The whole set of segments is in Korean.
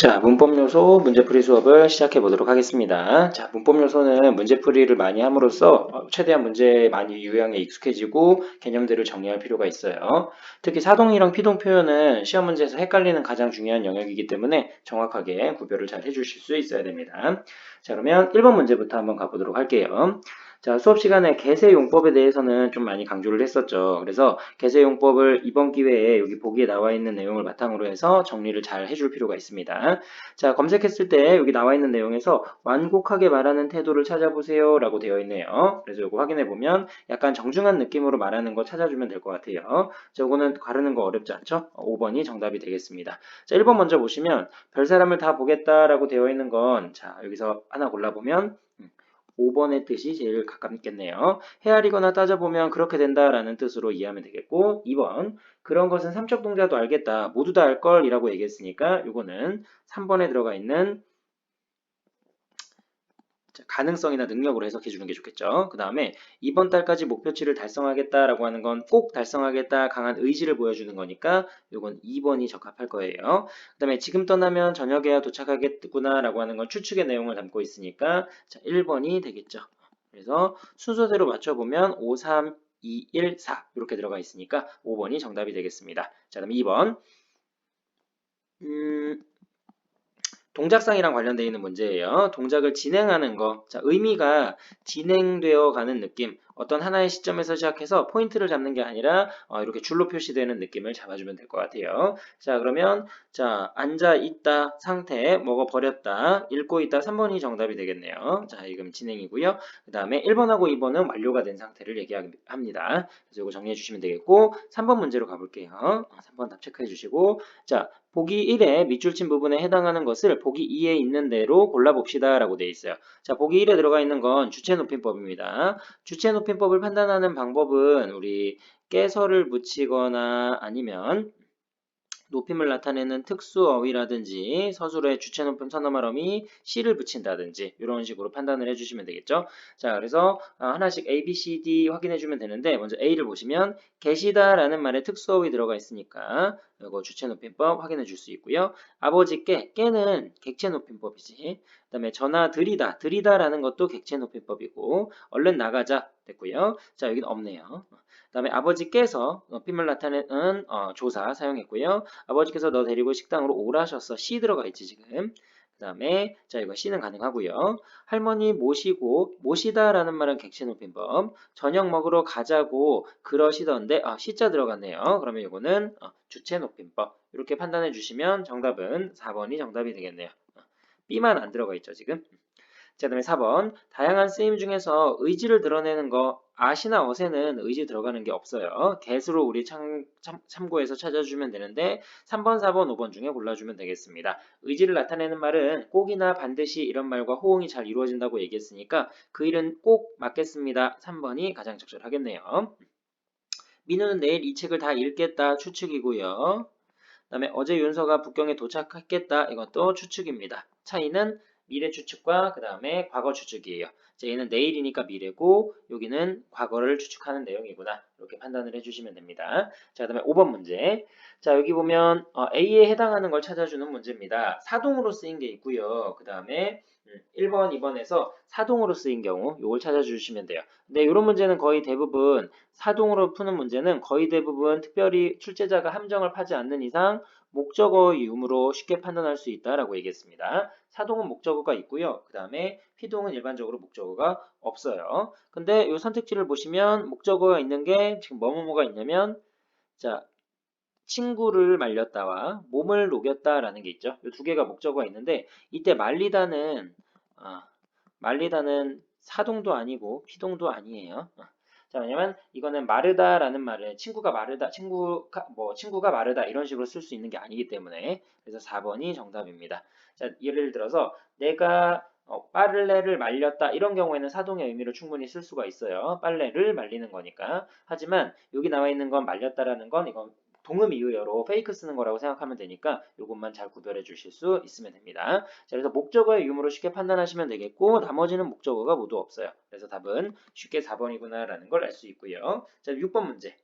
자, 문법 요소 문제풀이 수업을 시작해 보도록 하겠습니다. 자, 문법 요소는 문제풀이를 많이 함으로써 최대한 문제 많이 유형에 익숙해지고 개념들을 정리할 필요가 있어요. 특히 사동이랑 피동 표현은 시험 문제에서 헷갈리는 가장 중요한 영역이기 때문에 정확하게 구별을 잘 해주실 수 있어야 됩니다. 자, 그러면 1번 문제부터 한번 가보도록 할게요. 자, 수업 시간에 개세용법에 대해서는 좀 많이 강조를 했었죠. 그래서 개세용법을 이번 기회에 여기 보기에 나와 있는 내용을 바탕으로 해서 정리를 잘 해줄 필요가 있습니다. 자, 검색했을 때 여기 나와 있는 내용에서 완곡하게 말하는 태도를 찾아보세요 라고 되어 있네요. 그래서 이거 확인해 보면 약간 정중한 느낌으로 말하는 거 찾아주면 될 것 같아요. 저거는 가르는 거 어렵지 않죠? 5번이 정답이 되겠습니다. 자, 1번 먼저 보시면 별 사람을 다 보겠다라고 되어 있는 건 자, 여기서 하나 골라보면 5번의 뜻이 제일 가깝겠네요. 헤아리거나 따져보면 그렇게 된다라는 뜻으로 이해하면 되겠고 2번 그런 것은 삼척 동자도 알겠다. 모두 다 알걸 이라고 얘기했으니까 이거는 3번에 들어가 있는 가능성이나 능력으로 해석해 주는 게 좋겠죠. 그 다음에 이번 달까지 목표치를 달성하겠다라고 하는 건 꼭 달성하겠다 강한 의지를 보여주는 거니까 이건 2번이 적합할 거예요. 그 다음에 지금 떠나면 저녁에야 도착하겠구나라고 하는 건 추측의 내용을 담고 있으니까 자, 1번이 되겠죠. 그래서 순서대로 맞춰보면 5, 3, 2, 1, 4 이렇게 들어가 있으니까 5번이 정답이 되겠습니다. 자, 그럼 2번 동작상이랑 관련되어 있는 문제예요. 동작을 진행하는 거. 자, 의미가 진행되어 가는 느낌. 어떤 하나의 시점에서 시작해서 포인트를 잡는 게 아니라 이렇게 줄로 표시되는 느낌을 잡아주면 될 것 같아요. 자, 그러면 자, 앉아 있다 상태, 먹어 버렸다, 읽고 있다 3번이 정답이 되겠네요. 자, 지금 진행이고요. 그 다음에 1번하고 2번은 완료가 된 상태를 얘기합니다. 그래서 이거 정리해 주시면 되겠고 3번 문제로 가볼게요. 3번 답 체크해 주시고 자, 보기 1의 밑줄 친 부분에 해당하는 것을 보기 2에 있는 대로 골라봅시다 라고 되어 있어요. 자, 보기 1에 들어가 있는 건 주체높임법입니다. 주체높임법을 판단하는 방법은 우리 깨서를 붙이거나 아니면 높임을 나타내는 특수어휘라든지 서술에 주체 높임 선어말 어미 C를 붙인다든지 이런 식으로 판단을 해주시면 되겠죠. 자, 그래서 하나씩 A, B, C, D 확인해주면 되는데 먼저 A를 보시면 계시다라는 말에 특수어휘 들어가 있으니까 이거 주체 높임법 확인해 줄 수 있고요. 아버지 깨는 객체 높임법이지. 그 다음에 전화 드리다라는 것도 객체 높임법이고 얼른 나가자 됐고요. 자, 여기는 없네요. 그 다음에 아버지께서 높임을 나타내는 조사 사용했고요. 아버지께서 너 데리고 식당으로 오라셨어. C 들어가 있지 지금. 그 다음에 자 이거 C는 가능하고요. 할머니 모시다라는 말은 객체 높임법. 저녁 먹으러 가자고 그러시던데 C자 들어갔네요. 그러면 이거는 주체 높임법. 이렇게 판단해 주시면 정답은 4번이 정답이 되겠네요. B만 안 들어가 있죠 지금. 자, 그다음에 4번 다양한 쓰임 중에서 의지를 드러내는 거 아시나 어세는 의지 들어가는 게 없어요. get으로 우리 참고해서 찾아주면 되는데 3번, 4번, 5번 중에 골라주면 되겠습니다. 의지를 나타내는 말은 꼭이나 반드시 이런 말과 호응이 잘 이루어진다고 얘기했으니까 그 일은 꼭 맞겠습니다. 3번이 가장 적절하겠네요. 민우는 내일 이 책을 다 읽겠다 추측이고요. 그다음에 어제 윤서가 북경에 도착했겠다. 이것도 추측입니다. 차이는 미래 추측과 그 다음에 과거 추측이에요. 자, 얘는 내일이니까 미래고 여기는 과거를 추측하는 내용이구나. 이렇게 판단을 해주시면 됩니다. 자, 그 다음에 5번 문제. 자, 여기 보면 A에 해당하는 걸 찾아주는 문제입니다. 사동으로 쓰인 게 있고요. 그 다음에 1번, 2번에서 사동으로 쓰인 경우 이걸 찾아주시면 돼요. 근데 이런 문제는 거의 대부분 사동으로 푸는 문제는 거의 대부분 특별히 출제자가 함정을 파지 않는 이상 목적어의 유무로 쉽게 판단할 수 있다라고 얘기했습니다. 사동은 목적어가 있고요. 그 다음에 피동은 일반적으로 목적어가 없어요. 근데 이 선택지를 보시면 목적어가 있는 게 지금 뭐뭐뭐가 있냐면 자 친구를 말렸다와 몸을 녹였다라는 게 있죠. 이 두 개가 목적어가 있는데 이때 말리다는 사동도 아니고 피동도 아니에요. 자, 왜냐면 이거는 마르다라는 말을 친구가 마르다, 친구가 마르다 이런 식으로 쓸 수 있는 게 아니기 때문에 그래서 4번이 정답입니다. 자, 예를 들어서 내가 빨래를 말렸다 이런 경우에는 사동의 의미로 충분히 쓸 수가 있어요. 빨래를 말리는 거니까. 하지만 여기 나와 있는 건 말렸다라는 건 이건 동음 이의어로 페이크 쓰는 거라고 생각하면 되니까 이것만 잘 구별해 주실 수 있으면 됩니다. 자, 그래서 목적어의 유무로 쉽게 판단하시면 되겠고 나머지는 목적어가 모두 없어요. 그래서 답은 쉽게 4번이구나라는 걸 알 수 있고요. 자, 6번 문제.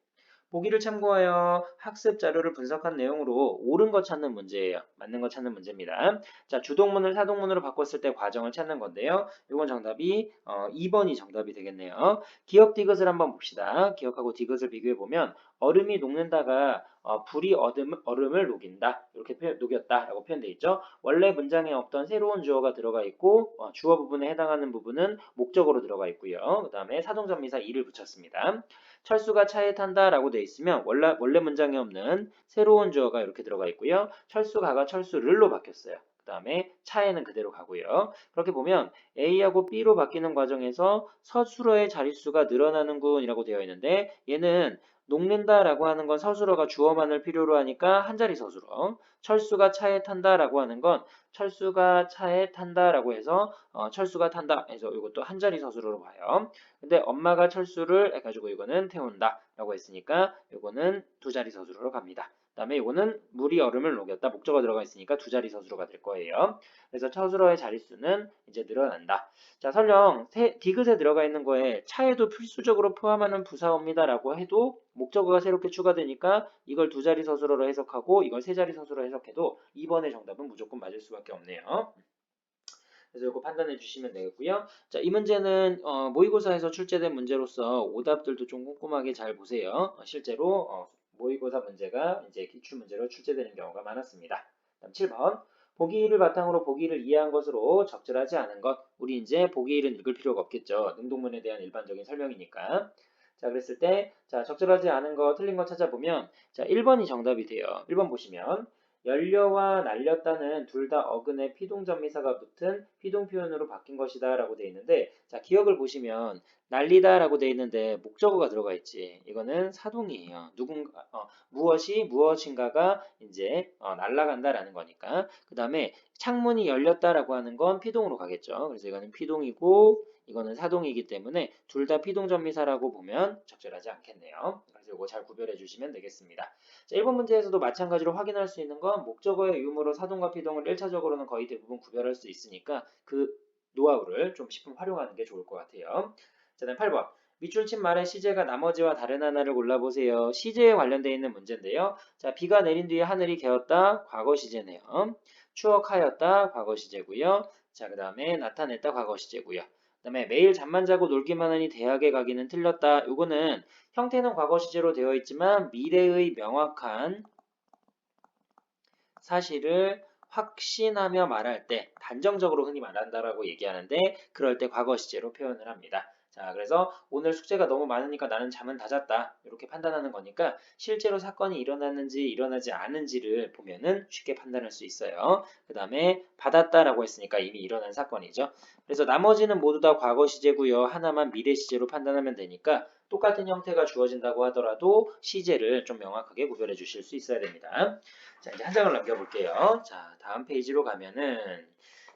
보기를 참고하여 학습 자료를 분석한 내용으로 옳은 거 찾는 문제예요. 맞는 거 찾는 문제입니다. 자, 주동문을 사동문으로 바꿨을 때 과정을 찾는 건데요. 이건 정답이 2번이 정답이 되겠네요. 기억 디귿을 한번 봅시다. 기억하고 디귿을 비교해 보면 얼음이 녹는다가 불이 얼음을 녹인다. 이렇게 녹였다라고 표현되어 있죠. 원래 문장에 없던 새로운 주어가 들어가 있고 주어 부분에 해당하는 부분은 목적어로 들어가 있고요. 그 다음에 사동전미사 이를 붙였습니다. 철수가 차에 탄다라고 되어 있으면 원래 문장에 없는 새로운 주어가 이렇게 들어가 있고요. 철수가가 철수를로 바뀌었어요. 그 다음에 차에는 그대로 가고요. 그렇게 보면 A하고 B로 바뀌는 과정에서 서술어의 자릿수가 늘어나는군이라고 되어 있는데 얘는 녹는다라고 하는 건 서술어가 주어만을 필요로 하니까 한 자리 서술어. 철수가 차에 탄다라고 하는 건 철수가 차에 탄다라고 해서 철수가 탄다 해서 이것도 한 자리 서술어로 봐요. 근데 엄마가 철수를 해가지고 이거는 태운다라고 했으니까 이거는 두 자리 서술어로 갑니다. 그다음에 이거는 물이 얼음을 녹였다. 목적어 들어가 있으니까 두 자리 서술어가 될 거예요. 그래서 서술어의 자릿수는 이제 늘어난다. 자, 설령 디귿에 들어가 있는 거에 차에도 필수적으로 포함하는 부사어입니다라고 해도 목적어가 새롭게 추가되니까 이걸 두 자리 서술어로 해석하고 이걸 세 자리 서술어로 해석해도 2번의 정답은 무조건 맞을 수밖에 없네요. 그래서 이거 판단해 주시면 되겠고요. 자, 이 문제는 모의고사에서 출제된 문제로서 오답들도 좀 꼼꼼하게 잘 보세요. 실제로 모의고사 문제가 이제 기출 문제로 출제되는 경우가 많았습니다. 다음 7번. 보기를 바탕으로 보기를 이해한 것으로 적절하지 않은 것. 우리 이제 보기 1은 읽을 필요가 없겠죠. 능동문에 대한 일반적인 설명이니까. 자, 그랬을 때, 자, 적절하지 않은 거, 틀린 거 찾아보면, 자, 1번이 정답이 돼요. 1번 보시면, 열려와 날렸다는 둘 다 어근에 피동전미사가 붙은 피동 표현으로 바뀐 것이다 라고 되어 있는데 자 기억을 보시면 날리다 라고 되어 있는데 목적어가 들어가 있지 이거는 사동이에요 무엇이 무엇인가가 이제 날아간다 라는 거니까 그 다음에 창문이 열렸다 라고 하는 건 피동으로 가겠죠 그래서 이거는 피동이고 이거는 사동이기 때문에 둘 다 피동전미사라고 보면 적절하지 않겠네요 그래서 이거 잘 구별해 주시면 되겠습니다 자, 1번 문제에서도 마찬가지로 확인할 수 있는 건 목적어의 유무로 사동과 피동을 1차적으로는 거의 대부분 구별할 수 있으니까 그 노하우를 좀 십분 활용하는 게 좋을 것 같아요. 자, 다음 8번. 밑줄 친 말의 시제가 나머지와 다른 하나를 골라보세요. 시제에 관련되어 있는 문제인데요. 자, 비가 내린 뒤에 하늘이 개었다. 과거 시제네요. 추억하였다. 과거 시제고요. 자, 그 다음에 나타냈다. 과거 시제고요. 그 다음에 매일 잠만 자고 놀기만 하니 대학에 가기는 틀렸다. 요거는 형태는 과거 시제로 되어 있지만 미래의 명확한 사실을 확신하며 말할 때 단정적으로 흔히 말한다라고 얘기하는데 그럴 때 과거 시제로 표현을 합니다. 자, 그래서 오늘 숙제가 너무 많으니까 나는 잠은 다 잤다. 이렇게 판단하는 거니까 실제로 사건이 일어났는지 일어나지 않은지를 보면은 쉽게 판단할 수 있어요. 그 다음에 받았다라고 했으니까 이미 일어난 사건이죠. 그래서 나머지는 모두 다 과거 시제고요. 하나만 미래 시제로 판단하면 되니까 똑같은 형태가 주어진다고 하더라도 시제를 좀 명확하게 구별해 주실 수 있어야 됩니다. 자, 이제 한 장을 넘겨볼게요. 자, 다음 페이지로 가면은,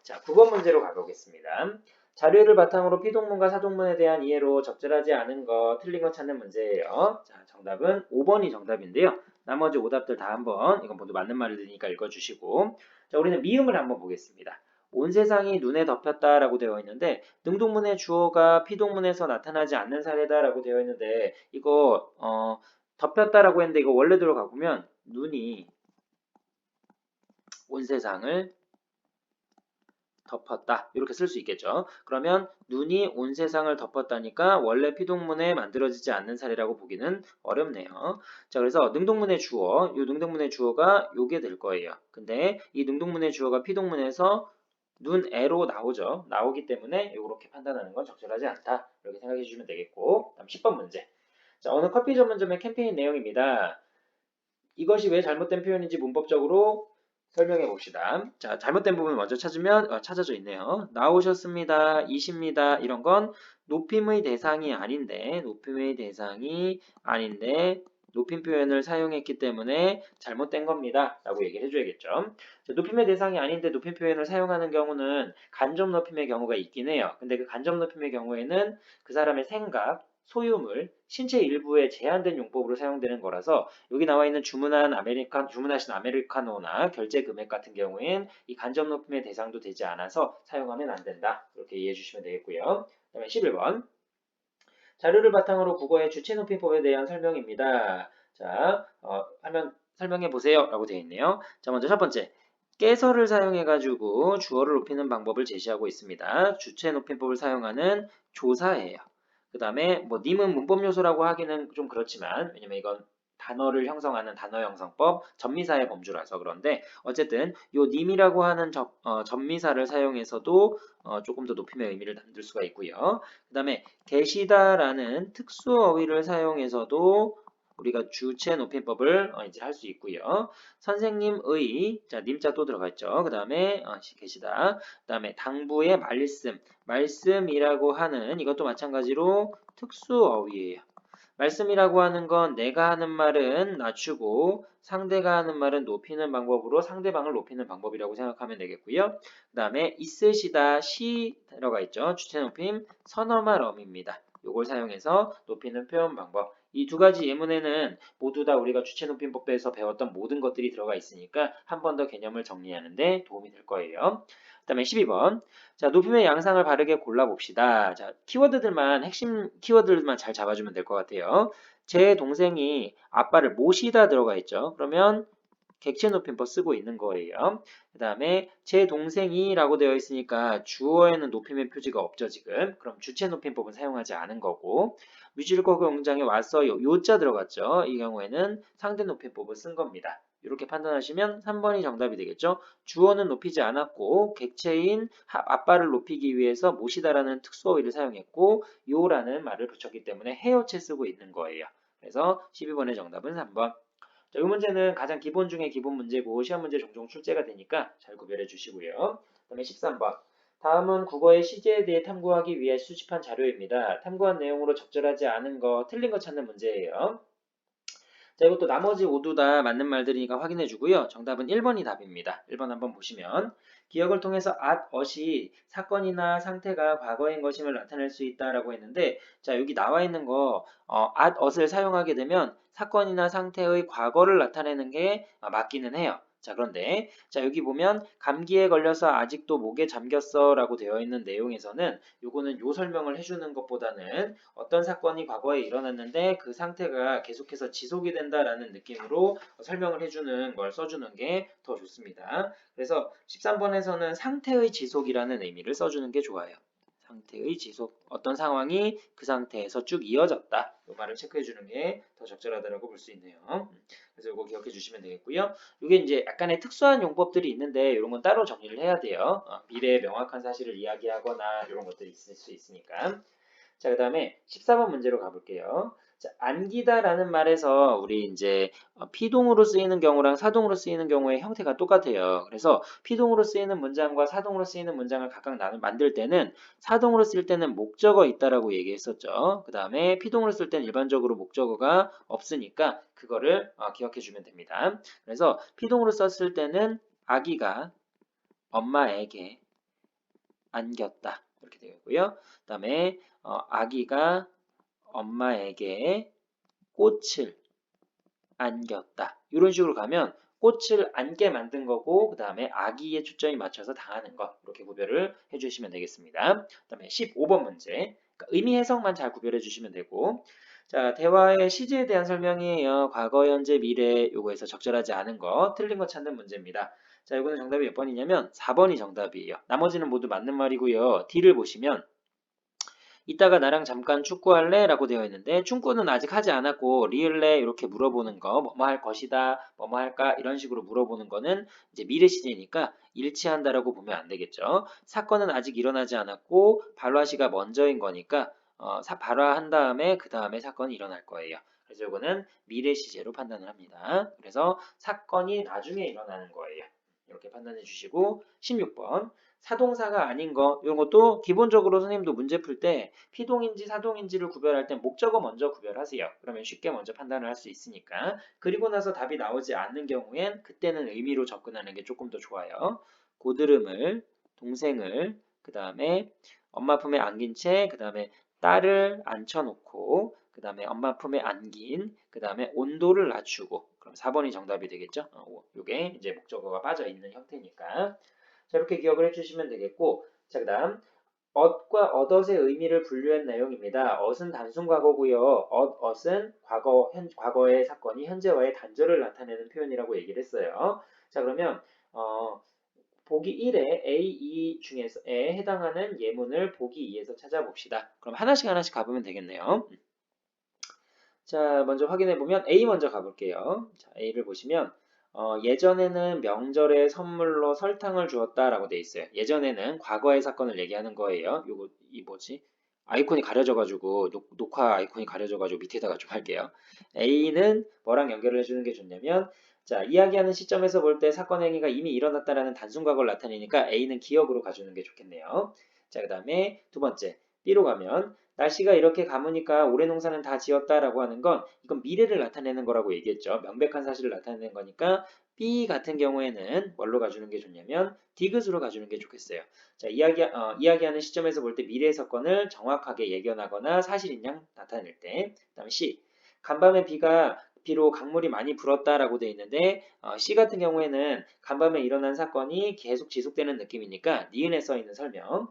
자, 9번 문제로 가보겠습니다. 자료를 바탕으로 피동문과 사동문에 대한 이해로 적절하지 않은 거, 틀린 거 찾는 문제예요. 자, 정답은 5번이 정답인데요. 나머지 오답들 다 한번, 이건 모두 맞는 말이니까 읽어주시고. 자, 우리는 미음을 한번 보겠습니다. 온 세상이 눈에 덮였다라고 되어 있는데 능동문의 주어가 피동문에서 나타나지 않는 사례다라고 되어 있는데 이거 덮였다라고 했는데 이거 원래대로 가보면 눈이 온 세상을 덮었다. 이렇게 쓸 수 있겠죠. 그러면 눈이 온 세상을 덮었다니까 원래 피동문에 만들어지지 않는 사례라고 보기는 어렵네요. 자, 그래서 능동문의 주어, 이 능동문의 주어가 요게 될 거예요. 근데 이 능동문의 주어가 피동문에서 눈에로 나오죠. 나오기 때문에 이렇게 판단하는 건 적절하지 않다. 이렇게 생각해 주시면 되겠고 다음 10번 문제. 자, 어느 커피 전문점의 캠페인 내용입니다. 이것이 왜 잘못된 표현인지 문법적으로 설명해 봅시다. 자, 잘못된 부분 먼저 찾으면 찾아져 있네요. 나오셨습니다. 이십니다. 이런 건 높임의 대상이 아닌데 높임 표현을 사용했기 때문에 잘못된 겁니다. 라고 얘기를 해줘야겠죠. 자, 높임의 대상이 아닌데 높임 표현을 사용하는 경우는 간접 높임의 경우가 있긴 해요. 근데 그 간접 높임의 경우에는 그 사람의 생각, 소유물, 신체 일부에 제한된 용법으로 사용되는 거라서 여기 나와 있는 주문하신 아메리카노나 결제 금액 같은 경우엔 이 간접 높임의 대상도 되지 않아서 사용하면 안 된다. 이렇게 이해해 주시면 되겠고요. 그다음에 11번. 자료를 바탕으로 국어의 주체 높임법에 대한 설명입니다. 자, 화면 설명해 보세요 라고 되어 있네요. 자, 먼저 첫 번째. 깨서를 사용해가지고 주어를 높이는 방법을 제시하고 있습니다. 주체 높임법을 사용하는 조사예요. 그 다음에 뭐 님은 문법 요소라고 하기는 좀 그렇지만 왜냐면 이건 단어를 형성하는 단어 형성법, 전미사의 범주라서 그런데 어쨌든 요 님이라고 하는 전미사를 사용해서도 조금 더 높임의 의미를 담을 수가 있고요. 그 다음에 계시다라는 특수 어휘를 사용해서도 우리가 주체 높임법을 이제 할 수 있고요. 선생님의, 자, 님자 또 들어가 있죠. 그 다음에 계시다. 그 다음에 당부의 말씀이라고 하는 이것도 마찬가지로 특수 어휘예요. 말씀이라고 하는 건 내가 하는 말은 낮추고 상대가 하는 말은 높이는 방법으로 상대방을 높이는 방법이라고 생각하면 되겠고요. 그 다음에 있으시다 시 들어가 있죠. 주체 높임 선어말 어미입니다. 요걸 사용해서 높이는 표현 방법. 이 두 가지 예문에는 모두 다 우리가 주체 높임법에서 배웠던 모든 것들이 들어가 있으니까 한 번 더 개념을 정리하는 데 도움이 될 거예요. 그 다음에 12번. 자, 높임의 양상을 바르게 골라봅시다. 자, 키워드들만, 핵심 키워드들만 잘 잡아주면 될 것 같아요. 제 동생이 아빠를 모시다 들어가 있죠. 그러면 객체 높임법 쓰고 있는 거예요. 그 다음에 제 동생이라고 되어 있으니까 주어에는 높임의 표지가 없죠, 지금. 그럼 주체 높임법은 사용하지 않은 거고 뮤지컬 영장에 왔어요. 요자 들어갔죠. 이 경우에는 상대 높임법을 쓴 겁니다. 이렇게 판단하시면 3번이 정답이 되겠죠. 주어는 높이지 않았고 객체인 아빠를 높이기 위해서 모시다라는 특수어휘를 사용했고 요라는 말을 붙였기 때문에 해요체 쓰고 있는 거예요. 그래서 12번의 정답은 3번. 자, 이 문제는 가장 기본 중에 기본 문제고 시험 문제 종종 출제가 되니까 잘 구별해 주시고요. 그다음에 13번. 다음은 국어의 시제에 대해 탐구하기 위해 수집한 자료입니다. 탐구한 내용으로 적절하지 않은 거, 틀린 거 찾는 문제예요. 자, 이것도 나머지 모두 다 맞는 말들이니까 확인해 주고요. 정답은 1번이 답입니다. 1번 한번 보시면 기억을 통해서 at, ot이 사건이나 상태가 과거인 것임을 나타낼 수 있다라고 했는데 자, 여기 나와 있는 거 at, ot을 사용하게 되면 사건이나 상태의 과거를 나타내는 게 맞기는 해요. 자, 그런데 자, 여기 보면 감기에 걸려서 아직도 목에 잠겼어 라고 되어 있는 내용에서는 요거는 요 설명을 해주는 것보다는 어떤 사건이 과거에 일어났는데 그 상태가 계속해서 지속이 된다라는 느낌으로 설명을 해주는 걸 써주는 게 더 좋습니다. 그래서 13번에서는 상태의 지속이라는 의미를 써주는 게 좋아요. 상태의 지속, 어떤 상황이 그 상태에서 쭉 이어졌다. 이 말을 체크해 주는 게 더 적절하다고 볼 수 있네요. 그래서 이거 기억해 주시면 되겠고요. 이게 이제 약간의 특수한 용법들이 있는데 이런 건 따로 정리를 해야 돼요. 미래의 명확한 사실을 이야기하거나 이런 것들이 있을 수 있으니까. 자, 그 다음에 14번 문제로 가볼게요. 자, 안기다라는 말에서 우리 이제 피동으로 쓰이는 경우랑 사동으로 쓰이는 경우의 형태가 똑같아요. 그래서 피동으로 쓰이는 문장과 사동으로 쓰이는 문장을 각각 만들 때는 사동으로 쓸 때는 목적어 있다라고 얘기했었죠. 그 다음에 피동으로 쓸 때는 일반적으로 목적어가 없으니까 그거를 기억해 주면 됩니다. 그래서 피동으로 썼을 때는 아기가 엄마에게 안겼다. 이렇게 되고요. 그 다음에 아기가 엄마에게 꽃을 안겼다. 이런 식으로 가면 꽃을 안게 만든 거고 그 다음에 아기에 초점이 맞춰서 당하는 것 이렇게 구별을 해주시면 되겠습니다. 그 다음에 15번 문제 그러니까 의미 해석만 잘 구별해 주시면 되고 자 대화의 시제에 대한 설명이에요. 과거, 현재, 미래 요거에서 적절하지 않은 거 틀린 거 찾는 문제입니다. 자 이거는 정답이 몇 번이냐면 4번이 정답이에요. 나머지는 모두 맞는 말이고요. D를 보시면 이따가 나랑 잠깐 축구할래? 라고 되어 있는데 축구는 아직 하지 않았고 리을래? 이렇게 물어보는 거 뭐뭐 할 것이다 뭐뭐 할까? 이런 식으로 물어보는 거는 이제 미래 시제니까 일치한다라고 보면 안 되겠죠. 사건은 아직 일어나지 않았고 발화시가 먼저인 거니까 발화한 다음에 그 다음에 사건이 일어날 거예요. 그래서 이거는 미래 시제로 판단을 합니다. 그래서 사건이 나중에 일어나는 거예요. 이렇게 판단해 주시고 16번 사동사가 아닌 거 이런 것도 기본적으로 선생님도 문제 풀 때 피동인지 사동인지를 구별할 때 목적어 먼저 구별하세요. 그러면 쉽게 먼저 판단을 할 수 있으니까. 그리고 나서 답이 나오지 않는 경우엔 그때는 의미로 접근하는 게 조금 더 좋아요. 고드름을, 동생을, 그 다음에 엄마 품에 안긴 채, 그 다음에 딸을 앉혀놓고, 그 다음에 엄마 품에 안긴, 그 다음에 온도를 낮추고. 그럼 4번이 정답이 되겠죠? 요게 이제 목적어가 빠져 있는 형태니까. 자, 이렇게 기억을 해주시면 되겠고, 자, 그 다음, ot과 ot의 의미를 분류한 내용입니다. ot은 단순 과거고요. ot은 과거의 사건이 현재와의 단절을 나타내는 표현이라고 얘기를 했어요. 자, 그러면 어, 보기 1에 A, E 중에서에 해당하는 예문을 보기 2에서 찾아봅시다. 그럼 하나씩 하나씩 가보면 되겠네요. 자, 먼저 확인해 보면 A 먼저 가볼게요. 자, A를 보시면 예전에는 명절에 선물로 설탕을 주었다라고 돼 있어요. 예전에는 과거의 사건을 얘기하는 거예요. 요거 이 뭐지? 아이콘이 가려져가지고 녹화 아이콘이 가려져가지고 밑에다가 좀 할게요. A는 뭐랑 연결을 해주는 게 좋냐면 자, 이야기하는 시점에서 볼 때 사건 행위가 이미 일어났다라는 단순 과거를 나타내니까 A는 기억으로 가주는 게 좋겠네요. 자, 그 다음에 두 번째 B로 가면 날씨가 이렇게 가무니까 올해 농사는 다 지었다라고 하는 건 이건 미래를 나타내는 거라고 얘기했죠. 명백한 사실을 나타내는 거니까 B 같은 경우에는 뭘로 가주는 게 좋냐면 디귿으로 가주는 게 좋겠어요. 자, 이야기하는 시점에서 볼 때 미래의 사건을 정확하게 예견하거나 사실인 양 나타낼 때. 그다음에 C. 간밤에 비로 강물이 많이 불었다라고 돼 있는데 C 같은 경우에는 간밤에 일어난 사건이 계속 지속되는 느낌이니까 니은에 써 있는 설명.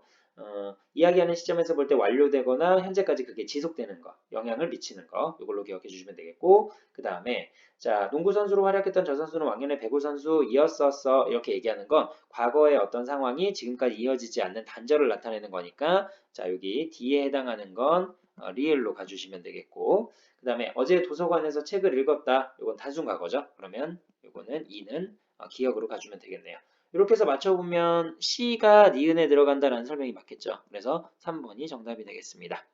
이야기하는 시점에서 볼 때 완료되거나 현재까지 그게 지속되는 거, 영향을 미치는 거, 이걸로 기억해 주시면 되겠고, 그 다음에 자 농구 선수로 활약했던 저 선수는 왕년의 배구 선수이었었어 이렇게 얘기하는 건 과거의 어떤 상황이 지금까지 이어지지 않는 단절을 나타내는 거니까 자 여기 D에 해당하는 건 리을로 가주시면 되겠고, 그 다음에 어제 도서관에서 책을 읽었다. 이건 단순 과거죠. 그러면 이거는 E는 기억으로 가주면 되겠네요. 이렇게 해서 맞춰보면 C가 니은에 들어간다라는 설명이 맞겠죠. 그래서 3번이 정답이 되겠습니다.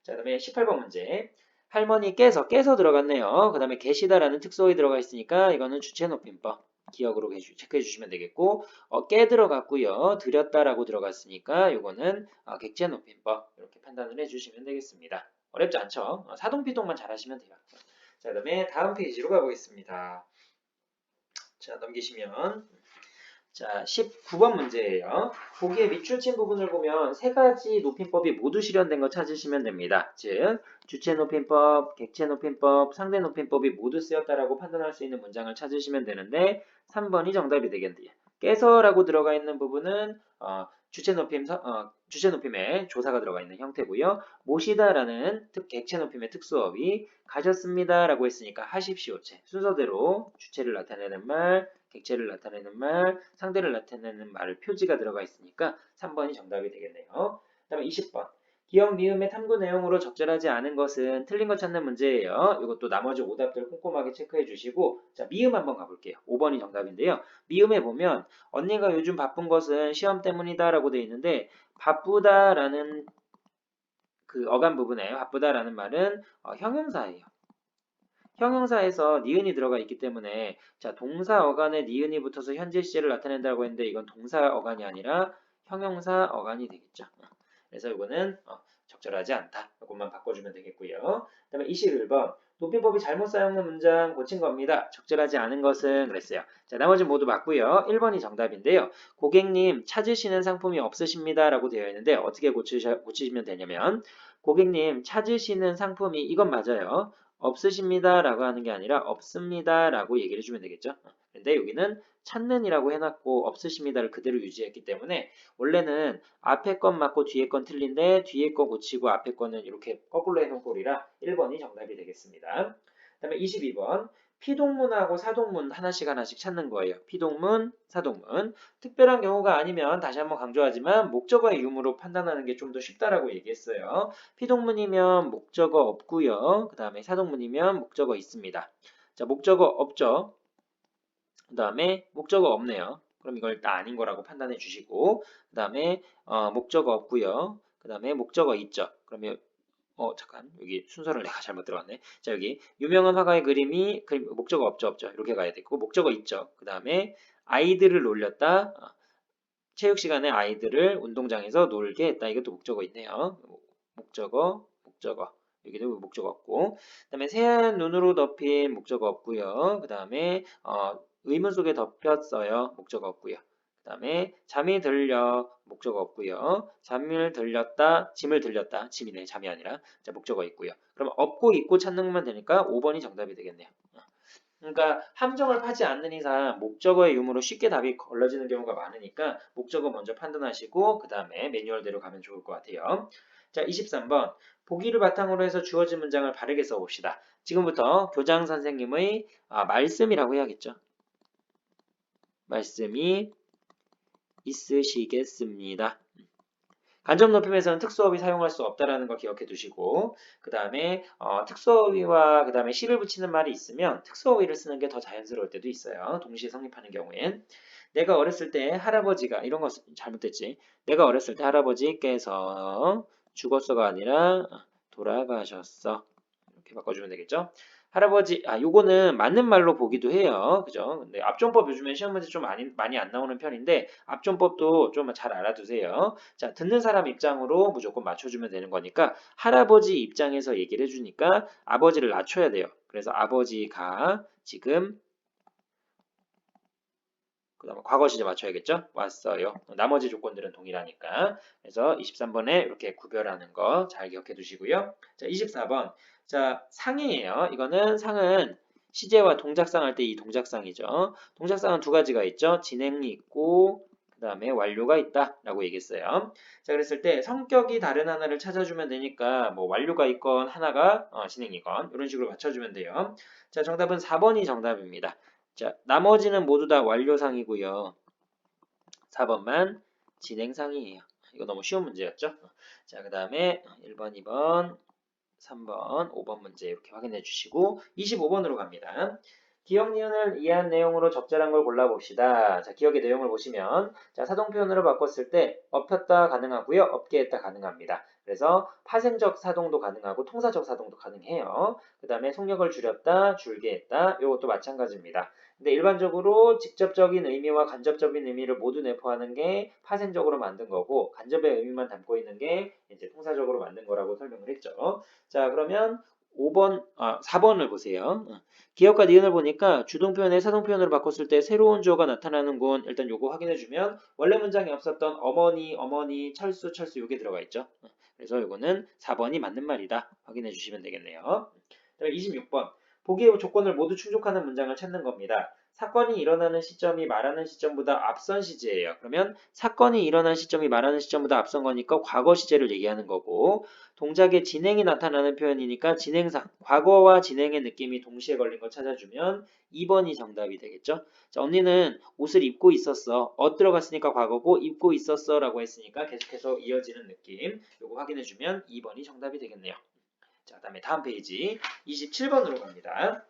자, 그다음에 18번 문제. 할머니께서 깨서 들어갔네요. 그 다음에 계시다라는 특소어이 들어가 있으니까 이거는 주체 높임법 기억으로 체크해 주시면 되겠고 깨 들어갔고요. 드렸다라고 들어갔으니까 이거는 객체 높임법 이렇게 판단을 해주시면 되겠습니다. 어렵지 않죠? 사동피동만 잘 하시면 돼요. 자, 그다음에 다음 페이지로 가보겠습니다. 자, 넘기시면 자, 19번 문제예요. 보기에 밑줄 친 부분을 보면 세 가지 높임법이 모두 실현된 거 찾으시면 됩니다. 즉, 주체 높임법, 객체 높임법, 상대 높임법이 모두 쓰였다라고 판단할 수 있는 문장을 찾으시면 되는데 3번이 정답이 되겠네요. 깨서라고 들어가 있는 부분은 주체 높임에 조사가 들어가 있는 형태고요. 모시다라는 객체 높임의 특수어휘, 가셨습니다라고 했으니까 하십시오체 순서대로 주체를 나타내는 말, 객체를 나타내는 말, 상대를 나타내는 말을 표지가 들어가 있으니까 3번이 정답이 되겠네요. 그 다음에 20번. 기억 미음의 탐구 내용으로 적절하지 않은 것은 틀린 거 찾는 문제예요. 이것도 나머지 오답들 꼼꼼하게 체크해 주시고 자 미음 한번 가볼게요. 5번이 정답인데요. 미음에 보면 언니가 요즘 바쁜 것은 시험 때문이다 라고 되어 있는데 바쁘다라는 그 어감 부분에 바쁘다라는 말은 형용사예요. 형용사에서 니은이 들어가 있기 때문에 자 동사 어간에 니은이 붙어서 현재 시제를 나타낸다고 했는데 이건 동사 어간이 아니라 형용사 어간이 되겠죠. 그래서 이거는 적절하지 않다. 이것만 바꿔주면 되겠고요. 그 다음에 21번 높임법이 잘못 사용된 문장 고친 겁니다. 적절하지 않은 것은 그랬어요. 자 나머지 모두 맞고요. 1번이 정답인데요. 고객님 찾으시는 상품이 없으십니다 라고 되어 있는데 어떻게 고치시면 되냐면 고객님 찾으시는 상품이 이건 맞아요. 없으십니다 라고 하는 게 아니라 없습니다 라고 얘기를 해주면 되겠죠. 근데 여기는 찾는이라고 해놨고 없으십니다를 그대로 유지했기 때문에 원래는 앞에 건 맞고 뒤에 건 틀린데 뒤에 거 고치고 앞에 거는 이렇게 거꾸로 해놓은 꼴이라 1번이 정답이 되겠습니다. 그 다음에 22번 피동문하고 사동문 하나씩 하나씩 찾는 거예요. 피동문, 사동문. 특별한 경우가 아니면 다시 한번 강조하지만 목적어의 유무로 판단하는 게 좀 더 쉽다라고 얘기했어요. 피동문이면 목적어 없고요. 그 다음에 사동문이면 목적어 있습니다. 자, 목적어 없죠. 그 다음에 목적어 없네요. 그럼 이걸 다 아닌 거라고 판단해 주시고 그 다음에 목적어 없고요. 그 다음에 목적어 있죠. 그러면 잠깐 여기 순서를 내가 잘못 들어갔네. 자 여기 유명한 화가의 그림이 목적어 없죠 이렇게 가야 되고 목적어 있죠. 그 다음에 아이들을 놀렸다. 체육 시간에 아이들을 운동장에서 놀게 했다. 이것도 목적어 있네요. 목적어 여기도 목적어 없고 그 다음에 새하얀 눈으로 덮인 목적어 없고요. 그 다음에 의문 속에 덮였어요. 목적어 없고요. 그 다음에 잠이 들려 목적어 없고요. 짐을 들렸다 짐이네 잠이 아니라 자 목적어 있고요. 그럼 없고 있고 찾는 것만 되니까 5번이 정답이 되겠네요. 그러니까 함정을 파지 않는 이상 목적어의 유무로 쉽게 답이 걸러지는 경우가 많으니까 목적어 먼저 판단하시고 그 다음에 매뉴얼대로 가면 좋을 것 같아요. 자, 23번. 보기를 바탕으로 해서 주어진 문장을 바르게 써봅시다. 지금부터 교장 선생님의 말씀이라고 해야겠죠. 말씀이 있으시겠습니다. 간접 높임에서는 특수어휘 사용할 수 없다라는 거 기억해 두시고 그 다음에 특수어휘와 그 다음에 시를 붙이는 말이 있으면 특수어휘를 쓰는 게 더 자연스러울 때도 있어요. 동시에 성립하는 경우엔 내가 어렸을 때 할아버지가 이런 거 잘못됐지. 내가 어렸을 때 할아버지께서 죽었어가 아니라 돌아가셨어. 이렇게 바꿔주면 되겠죠. 할아버지, 요거는 맞는 말로 보기도 해요. 그죠? 근데 앞존법 요즘엔 시험 문제 좀 많이 안 나오는 편인데, 앞존법도 좀 잘 알아두세요. 자, 듣는 사람 입장으로 무조건 맞춰주면 되는 거니까, 할아버지 입장에서 얘기를 해주니까 아버지를 낮춰야 돼요. 그래서 아버지가 지금, 그 다음에 과거 시제 맞춰야겠죠? 왔어요. 나머지 조건들은 동일하니까. 그래서 23번에 이렇게 구별하는 거 잘 기억해 두시고요. 자, 24번. 자, 상이에요. 이거는 상은 시제와 동작상 할 때 이 동작상이죠. 동작상은 두 가지가 있죠. 진행이 있고 그 다음에 완료가 있다라고 얘기했어요. 자, 그랬을 때 성격이 다른 하나를 찾아주면 되니까 뭐 완료가 있건 하나가 진행이건 이런 식으로 맞춰주면 돼요. 자, 정답은 4번이 정답입니다. 자, 나머지는 모두 다 완료상이고요. 4번만 진행상이에요. 이거 너무 쉬운 문제였죠? 자, 그 다음에 1번, 2번, 3번, 5번 문제 이렇게 확인해 주시고 25번으로 갑니다. 기억 니은을 이해한 내용으로 적절한 걸 골라봅시다. 자, 기억의 내용을 보시면 자, 사동표현으로 바꿨을 때 엎혔다 가능하고요. 엎게 했다 가능합니다. 그래서 파생적 사동도 가능하고 통사적 사동도 가능해요. 그 다음에 속력을 줄였다, 줄게 했다. 이것도 마찬가지입니다. 근데 일반적으로 직접적인 의미와 간접적인 의미를 모두 내포하는 게 파생적으로 만든 거고 간접의 의미만 담고 있는 게 이제 통사적으로 만든 거라고 설명을 했죠. 자, 그러면 4번을 보세요. 기억과 니은을 보니까 주동표현에 사동표현으로 바꿨을 때 새로운 주어가 나타나는군. 일단 요거 확인해주면 원래 문장에 없었던 어머니, 어머니, 철수, 철수 요게 들어가 있죠. 그래서 요거는 4번이 맞는 말이다. 확인해 주시면 되겠네요. 26번. 보기의 조건을 모두 충족하는 문장을 찾는 겁니다. 사건이 일어나는 시점이 말하는 시점보다 앞선 시제예요. 그러면 사건이 일어난 시점이 말하는 시점보다 앞선 거니까 과거 시제를 얘기하는 거고 동작의 진행이 나타나는 표현이니까 진행상, 과거와 진행의 느낌이 동시에 걸린 걸 찾아주면 2번이 정답이 되겠죠. 자, 언니는 옷을 입고 있었어. 들어갔으니까 과거고 입고 있었어 라고 했으니까 계속해서 이어지는 느낌. 요거 확인해주면 2번이 정답이 되겠네요. 자, 다음에 다음 페이지 27번으로 갑니다.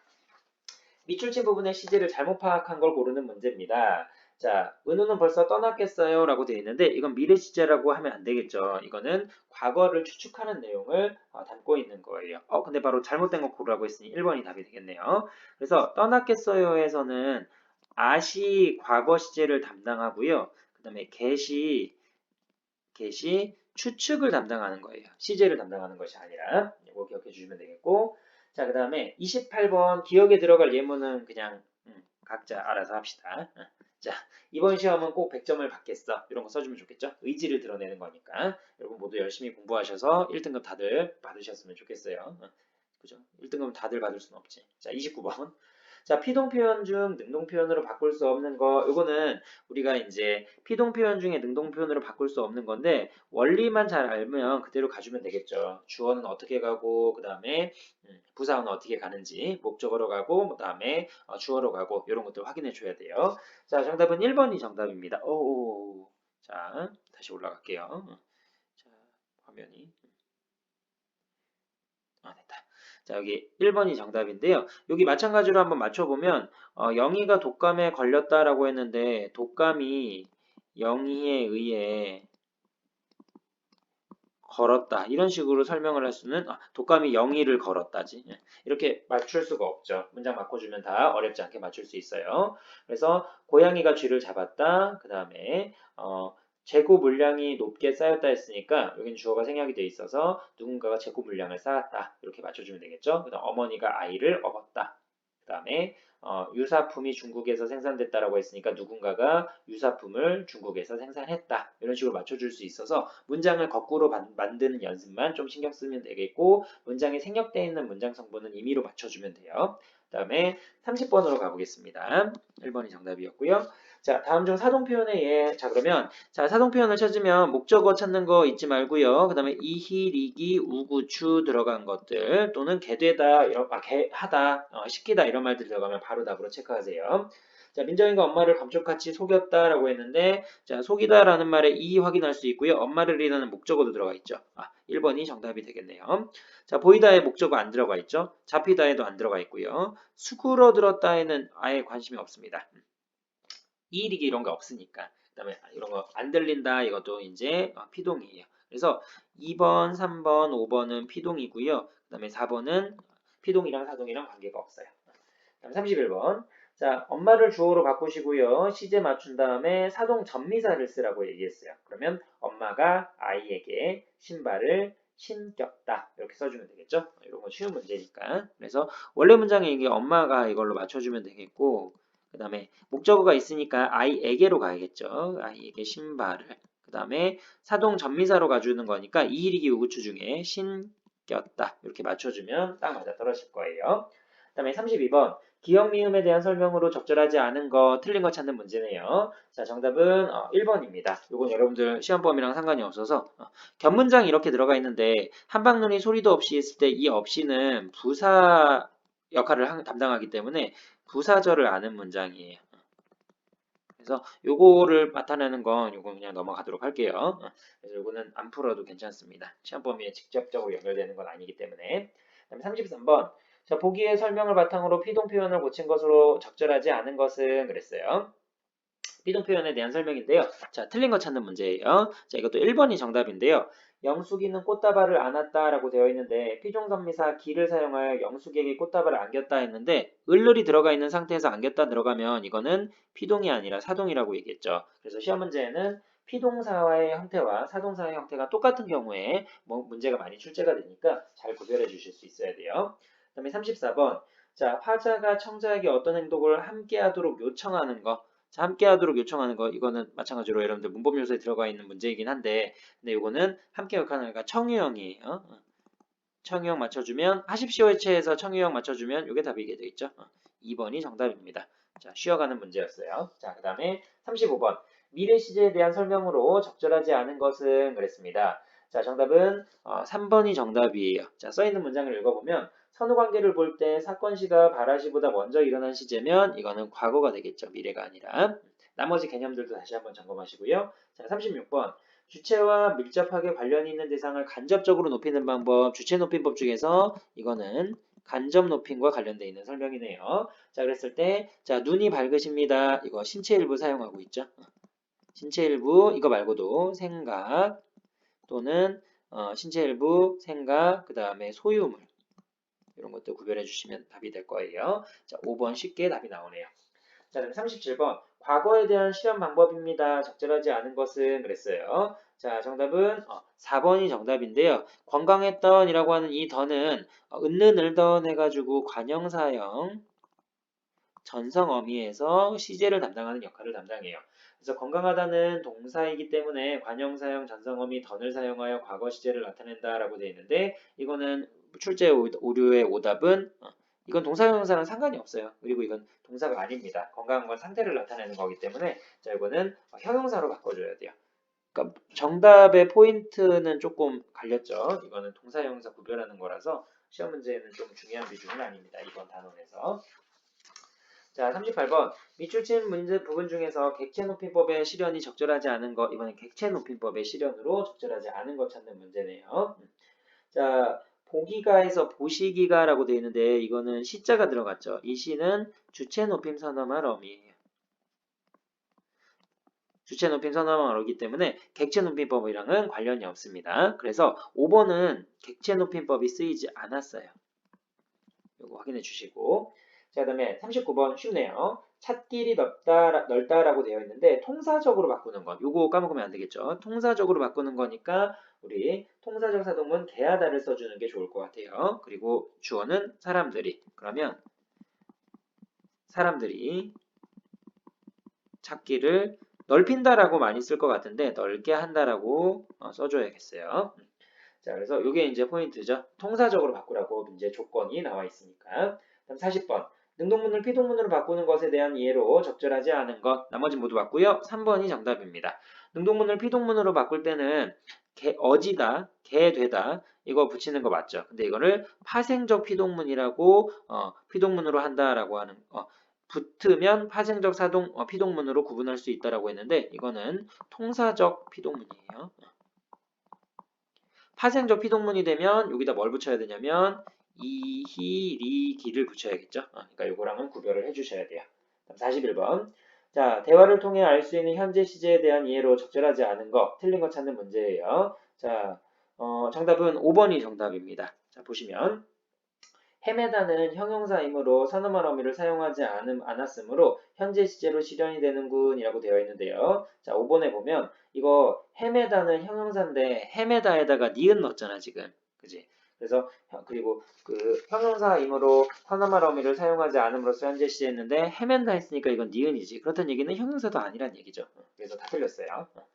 밑줄친 부분의 시제를 잘못 파악한 걸 고르는 문제입니다. 자, 은우는 벌써 떠났겠어요? 라고 되어 있는데 이건 미래 시제라고 하면 안 되겠죠. 이거는 과거를 추측하는 내용을 담고 있는 거예요. 근데 바로 잘못된 거 고르라고 했으니 1번이 답이 되겠네요. 그래서 떠났겠어요에서는 아시 과거 시제를 담당하고요. 그 다음에 get이 추측을 담당하는 거예요. 시제를 담당하는 것이 아니라 이거 기억해 주시면 되겠고 자, 그 다음에 28번 기억에 들어갈 예문은 그냥 각자 알아서 합시다. 자, 이번 시험은 꼭 100점을 받겠어. 이런 거 써주면 좋겠죠? 의지를 드러내는 거니까. 여러분 모두 열심히 공부하셔서 1등급 다들 받으셨으면 좋겠어요. 그죠? 1등급은 다들 받을 수는 없지. 자, 29번. 자, 피동 표현 중 능동 표현으로 바꿀 수 없는 거, 이거는 우리가 이제 피동 표현 중에 능동 표현으로 바꿀 수 없는 건데, 원리만 잘 알면 그대로 가주면 되겠죠. 주어는 어떻게 가고, 그 다음에 부사는 어떻게 가는지, 목적어로 가고, 그 다음에 주어로 가고, 이런 것들 확인해 줘야 돼요. 자, 정답은 1번이 정답입니다. 오, 자, 다시 올라갈게요. 자, 화면이. 됐다. 자, 여기 1번이 정답인데요. 여기 마찬가지로 한번 맞춰보면 영희가 독감에 걸렸다라고 했는데 독감이 영희에 의해 걸었다. 이런 식으로 설명을 할 수는 독감이 영희를 걸었다지. 이렇게 맞출 수가 없죠. 문장 바꿔주면 다 어렵지 않게 맞출 수 있어요. 그래서 고양이가 쥐를 잡았다. 그 다음에 재고 물량이 높게 쌓였다 했으니까 여기는 주어가 생략이 돼 있어서 누군가가 재고 물량을 쌓았다. 이렇게 맞춰주면 되겠죠. 그 다음 어머니가 아이를 업었다. 그 다음에 유사품이 중국에서 생산됐다라고 했으니까 누군가가 유사품을 중국에서 생산했다. 이런 식으로 맞춰줄 수 있어서 문장을 거꾸로 만드는 연습만 좀 신경 쓰면 되겠고 문장에 생략되어 있는 문장 성분은 임의로 맞춰주면 돼요. 다음에 30번으로 가보겠습니다. 1번이 정답이었고요. 자, 다음 중 사동 표현의 예. 자, 그러면 자, 사동 표현을 찾으면 목적어 찾는 거 잊지 말고요. 그 다음에 이히, 리기, 우구, 추 들어간 것들 또는 개되다, 개하다, 시키다 이런 말들 들어가면 바로 답으로 체크하세요. 자, 민정이가 엄마를 감쪽같이 속였다라고 했는데 자, 속이다라는 말에 이 확인할 수 있고요. 엄마를이라는 목적어도 들어가 있죠. 1번이 정답이 되겠네요. 자, 보이다에 목적어 안 들어가 있죠. 잡히다에도 안 들어가 있고요. 수그러들었다에는 아예 관심이 없습니다. 이익이 이런 거 없으니까. 그다음에 이런 거 안 들린다 이것도 이제 피동이에요. 그래서 2번, 3번, 5번은 피동이고요. 그다음에 4번은 피동이랑 사동이랑 관계가 없어요. 그다음 31번. 자, 엄마를 주어로 바꾸시고요. 시제 맞춘 다음에 사동 전미사를 쓰라고 얘기했어요. 그러면 엄마가 아이에게 신발을 신겼다. 이렇게 써주면 되겠죠? 이런 건 쉬운 문제니까. 그래서 원래 문장에 이게 엄마가 이걸로 맞춰주면 되겠고, 그 다음에 목적어가 있으니까 아이에게로 가야겠죠. 아이에게 신발을. 그 다음에 사동 전미사로 가주는 거니까 이일이기 우구추 중에 신겼다. 이렇게 맞춰주면 딱 맞아 떨어질 거예요. 그 다음에 32번. 기억 미음에 대한 설명으로 적절하지 않은 거, 틀린 거 찾는 문제네요. 자, 정답은 1번입니다. 이건 여러분들 시험범위랑 상관이 없어서 겹문장이 이렇게 들어가 있는데 한방눈이 소리도 없이 있을 때 이 없이는 부사 역할을 담당하기 때문에 부사절을 아는 문장이에요. 그래서 요거를 나타내는 건 요거 그냥 넘어가도록 할게요. 그래서 요거는 안 풀어도 괜찮습니다. 시험 범위에 직접적으로 연결되는 건 아니기 때문에. 그다음에 33번. 자, 보기의 설명을 바탕으로 피동 표현을 고친 것으로 적절하지 않은 것은 그랬어요. 피동 표현에 대한 설명인데요. 자, 틀린 거 찾는 문제예요. 자, 이것도 1번이 정답인데요. 영숙이는 꽃다발을 안았다라고 되어 있는데 피종선미사 기를 사용하여 영숙에게 꽃다발을 안겼다 했는데 을을이 들어가 있는 상태에서 안겼다 들어가면 이거는 피동이 아니라 사동이라고 얘기했죠. 그래서 시험 문제에는 피동사의 형태와 사동사의 형태가 똑같은 경우에 문제가 많이 출제가 되니까 잘 구별해 주실 수 있어야 돼요. 그 다음에 34번. 자, 화자가 청자에게 어떤 행동을 함께 하도록 요청하는 거. 자, 함께 하도록 요청하는 거 이거는 마찬가지로 여러분들 문법 요소에 들어가 있는 문제이긴 한데 근데 이거는 함께 역하는 거니까 청유형이에요. 청유형 맞춰주면 하십시오 해체해서 청유형 맞춰주면 이게 답이게 되겠죠. 2번이 정답입니다. 자, 쉬어가는 문제였어요. 자, 그 다음에 35번 미래 시제에 대한 설명으로 적절하지 않은 것은 그랬습니다. 자, 정답은 3번이 정답이에요. 자, 써있는 문장을 읽어보면 선후관계를 볼 때 사건 시가 발화시보다 먼저 일어난 시제면 이거는 과거가 되겠죠. 미래가 아니라. 나머지 개념들도 다시 한번 점검하시고요. 자, 36번. 주체와 밀접하게 관련이 있는 대상을 간접적으로 높이는 방법, 주체 높임법 중에서 이거는 간접 높임과 관련되어 있는 설명이네요. 자, 그랬을 때, 자, 눈이 밝으십니다. 이거 신체 일부 사용하고 있죠. 신체 일부, 이거 말고도 생각, 또는 신체 일부, 생각, 그 다음에 소유물. 이런 것도 구별해 주시면 답이 될 거예요. 자, 5번 쉽게 답이 나오네요. 자, 그럼 37번. 과거에 대한 실현 방법입니다. 적절하지 않은 것은 그랬어요. 자, 정답은 4번이 정답인데요. 건강했던 이라고 하는 이 더는 은는 을던 해가지고 관형사형 전성 어미에서 시제를 담당하는 역할을 담당해요. 그래서 건강하다는 동사이기 때문에 관형사형 전성어미 던을 사용하여 과거 시제를 나타낸다라고 되어 있는데 이거는 출제 오류의 오답은 이건 동사형용사랑 상관이 없어요. 그리고 이건 동사가 아닙니다. 건강한 건 상태를 나타내는 거기 때문에 자 이거는 형용사로 바꿔줘야 돼요. 그러니까 정답의 포인트는 조금 갈렸죠. 이거는 동사형용사 구별하는 거라서 시험 문제에는 좀 중요한 비중은 아닙니다. 이번 단원에서. 자, 38번. 밑줄친 문제 부분 중에서 객체 높임법의 실현이 적절하지 않은 거, 이번엔 객체 높임법의 실현으로 적절하지 않은 거 찾는 문제네요. 자, 보기가에서 보시기가라고 되어 있는데 이거는 시자가 들어갔죠. 이 시는 주체 높임 선어말 어미예요. 주체 높임 선어말 어기 때문에 객체 높임법이랑은 관련이 없습니다. 그래서 5번은 객체 높임법이 쓰이지 않았어요. 이거 확인해 주시고 자, 그 다음에 39번 쉽네요. 찻길이 넓다라고 되어 있는데 통사적으로 바꾸는 것. 요거 까먹으면 안 되겠죠. 통사적으로 바꾸는 거니까 우리 통사적 사동문 개하다를 써주는 게 좋을 것 같아요. 그리고 주어는 사람들이. 그러면 사람들이 찾기를 넓힌다라고 많이 쓸 것 같은데 넓게 한다라고 써줘야겠어요. 자, 그래서 이게 이제 포인트죠. 통사적으로 바꾸라고 이제 조건이 나와 있으니까. 그럼 40번. 능동문을 피동문으로 바꾸는 것에 대한 이해로 적절하지 않은 것. 나머지 모두 맞고요. 3번이 정답입니다. 능동문을 피동문으로 바꿀 때는 어지다, 되다 이거 붙이는 거 맞죠? 근데 이거를 파생적 피동문이라고 피동문으로 한다라고 하는 붙으면 파생적 피동문으로 구분할 수 있다라고 했는데 이거는 통사적 피동문이에요. 파생적 피동문이 되면 여기다 뭘 붙여야 되냐면 기를 붙여야겠죠. 그러니까 이거랑은 구별을 해주셔야 돼요. 41번. 자, 대화를 통해 알 수 있는 현재 시제에 대한 이해로 적절하지 않은 거, 틀린 거 찾는 문제예요. 자, 정답은 5번이 정답입니다. 자, 보시면 헤매다는 형용사이므로 선어말 어미를 사용하지 않았으므로 현재 시제로 실현이 되는군이라고 되어 있는데요. 자, 5번에 보면 이거 헤매다는 형용사인데 헤매다에다가 니은 넣었잖아 지금. 그지? 그래서 그리고 그 형용사이므로 선어말 어미를 사용하지 않음으로써 현재 시제 했는데 헤맨다 했으니까 이건 니은이지. 그렇다는 얘기는 형용사도 아니란 얘기죠. 그래서 다 틀렸어요. 자,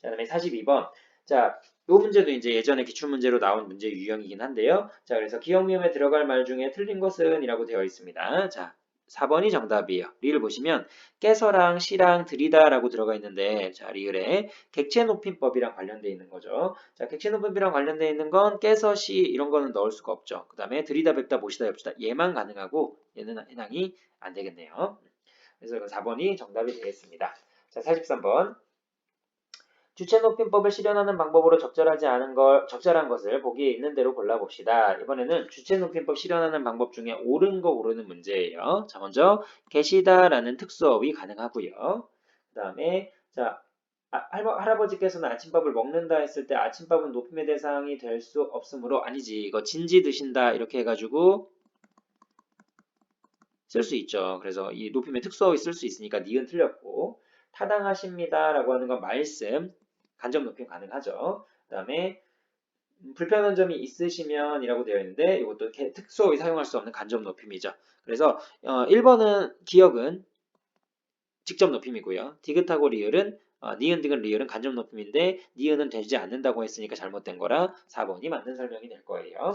그다음에 42번. 자, 이 문제도 이제 예전에 기출문제로 나온 문제 유형이긴 한데요. 자, 그래서 기억미음에 들어갈 말 중에 틀린 것은 이라고 되어 있습니다. 자, 4번이 정답이에요. 리을 보시면 깨서랑 시랑 들이다 라고 들어가 있는데 자, 리을에 객체 높임법이랑 관련되어 있는 거죠. 자, 객체 높임법이랑 관련되어 있는 건 깨서 시 이런 거는 넣을 수가 없죠. 그 다음에 들이다 뵙다 보시다 엽시다 얘만 가능하고 얘는 해당이 안 되겠네요. 그래서 이건 4번이 정답이 되겠습니다. 자, 43번. 주체 높임법을 실현하는 방법으로 적절한 것을 보기에 있는 대로 골라봅시다. 이번에는 주체 높임법 실현하는 방법 중에 옳은 거 고르는 문제예요. 자, 먼저 계시다라는 특수어휘 가능하고요. 그 다음에 자, 할아버지께서는 아침밥을 먹는다 했을 때 아침밥은 높임의 대상이 될 수 없으므로 아니지 이거 진지 드신다 이렇게 해가지고 쓸 수 있죠. 그래서 이 높임의 특수어휘 쓸 수 있으니까 니은 틀렸고 타당하십니다라고 하는 건 말씀 간접 높임 가능하죠. 그 다음에 불편한 점이 있으시면 이라고 되어 있는데 이것도 특수어휘 사용할 수 없는 간접 높임이죠. 그래서 1번은 기억은 직접 높임이고요. 디귿하고 리을은 니은 디귿 리을은 간접 높임인데 니은은 되지 않는다고 했으니까 잘못된 거라 4번이 맞는 설명이 될 거예요.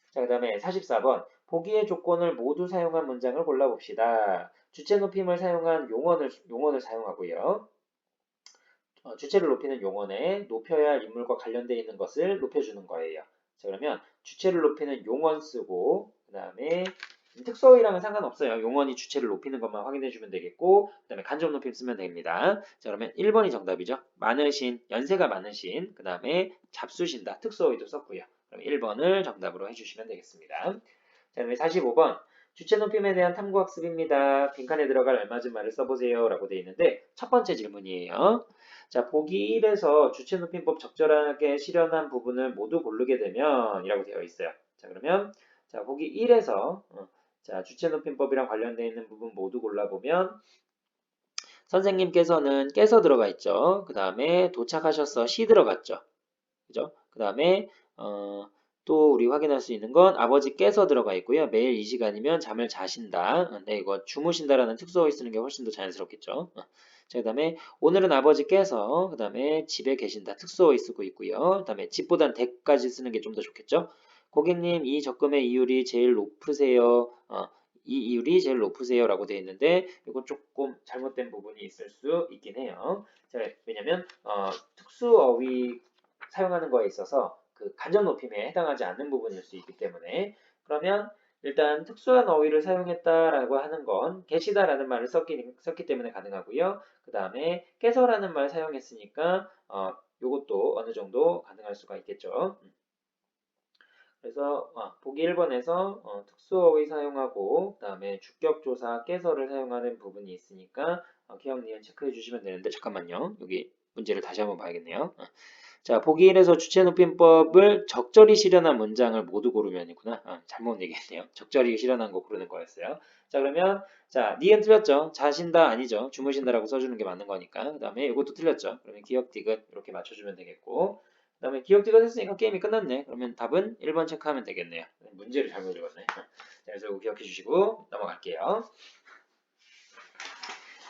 자, 그 다음에 44번. 보기의 조건을 모두 사용한 문장을 골라봅시다. 주체 높임을 사용한 용언을 사용하고요. 주체를 높이는 용언에 높여야 할 인물과 관련되어 있는 것을 높여주는 거예요. 자, 그러면 주체를 높이는 용언 쓰고 그 다음에 특수어휘랑은 상관없어요. 용언이 주체를 높이는 것만 확인해 주면 되겠고 그 다음에 간접 높임 쓰면 됩니다. 자, 그러면 1번이 정답이죠. 많으신, 연세가 많으신 그 다음에 잡수신다. 특수어휘도 썼고요. 그럼 1번을 정답으로 해주시면 되겠습니다. 자, 그다음에 45번. 주체 높임에 대한 탐구학습입니다. 빈칸에 들어갈 알맞은 말을 써보세요. 라고 되어 있는데 첫 번째 질문이에요. 자, 보기 1에서 주체 높임법 적절하게 실현한 부분을 모두 고르게 되면 이라고 되어 있어요. 자, 그러면 자, 보기 1에서 자, 주체 높임법이랑 관련되어 있는 부분 모두 골라보면 선생님께서는 깨서 들어가 있죠. 그 다음에 도착하셔서 시 들어갔죠. 그죠? 그 다음에 또 우리 확인할 수 있는 건 아버지께서 들어가 있고요. 매일 이 시간이면 잠을 자신다. 네, 이거 주무신다라는 특수어휘 쓰는 게 훨씬 더 자연스럽겠죠. 자, 그 다음에 오늘은 아버지께서 그 다음에 집에 계신다. 특수어휘 쓰고 있고요. 그 다음에 집보단 댁까지 쓰는 게 좀 더 좋겠죠. 고객님, 이 적금의 이율이 제일 높으세요. 이 이율이 제일 높으세요. 라고 되어 있는데 이거 조금 잘못된 부분이 있을 수 있긴 해요. 자, 왜냐면 특수어휘 사용하는 거에 있어서 그 간접 높임에 해당하지 않는 부분일 수 있기 때문에 그러면 일단 특수한 어휘를 사용했다라고 하는 건 계시다라는 말을 썼기 때문에 가능하고요. 그 다음에 깨서라는 말 사용했으니까 요것도 어느 정도 가능할 수가 있겠죠. 그래서 보기 1번에서 특수어휘 사용하고 그 다음에 주격조사 깨서를 사용하는 부분이 있으니까 기억 니은 체크해 주시면 되는데 잠깐만요. 여기 문제를 다시 한번 봐야겠네요. 자, 보기 1에서 주체 높임법을 적절히 실현한 문장을 모두 고르면이구나. 잘못 얘기했네요. 적절히 실현한 거 고르는 거였어요. 자, 그러면 자, 니은 틀렸죠? 자신다 아니죠? 주무신다라고 써주는 게 맞는 거니까. 그 다음에 이것도 틀렸죠? 그러면 기억 디귿 이렇게 맞춰주면 되겠고 그 다음에 기억 디귿 했으니까 게임이 끝났네. 그러면 답은 1번 체크하면 되겠네요. 문제를 잘못 읽었네. 자, 그래서 이거 기억해 주시고 넘어갈게요.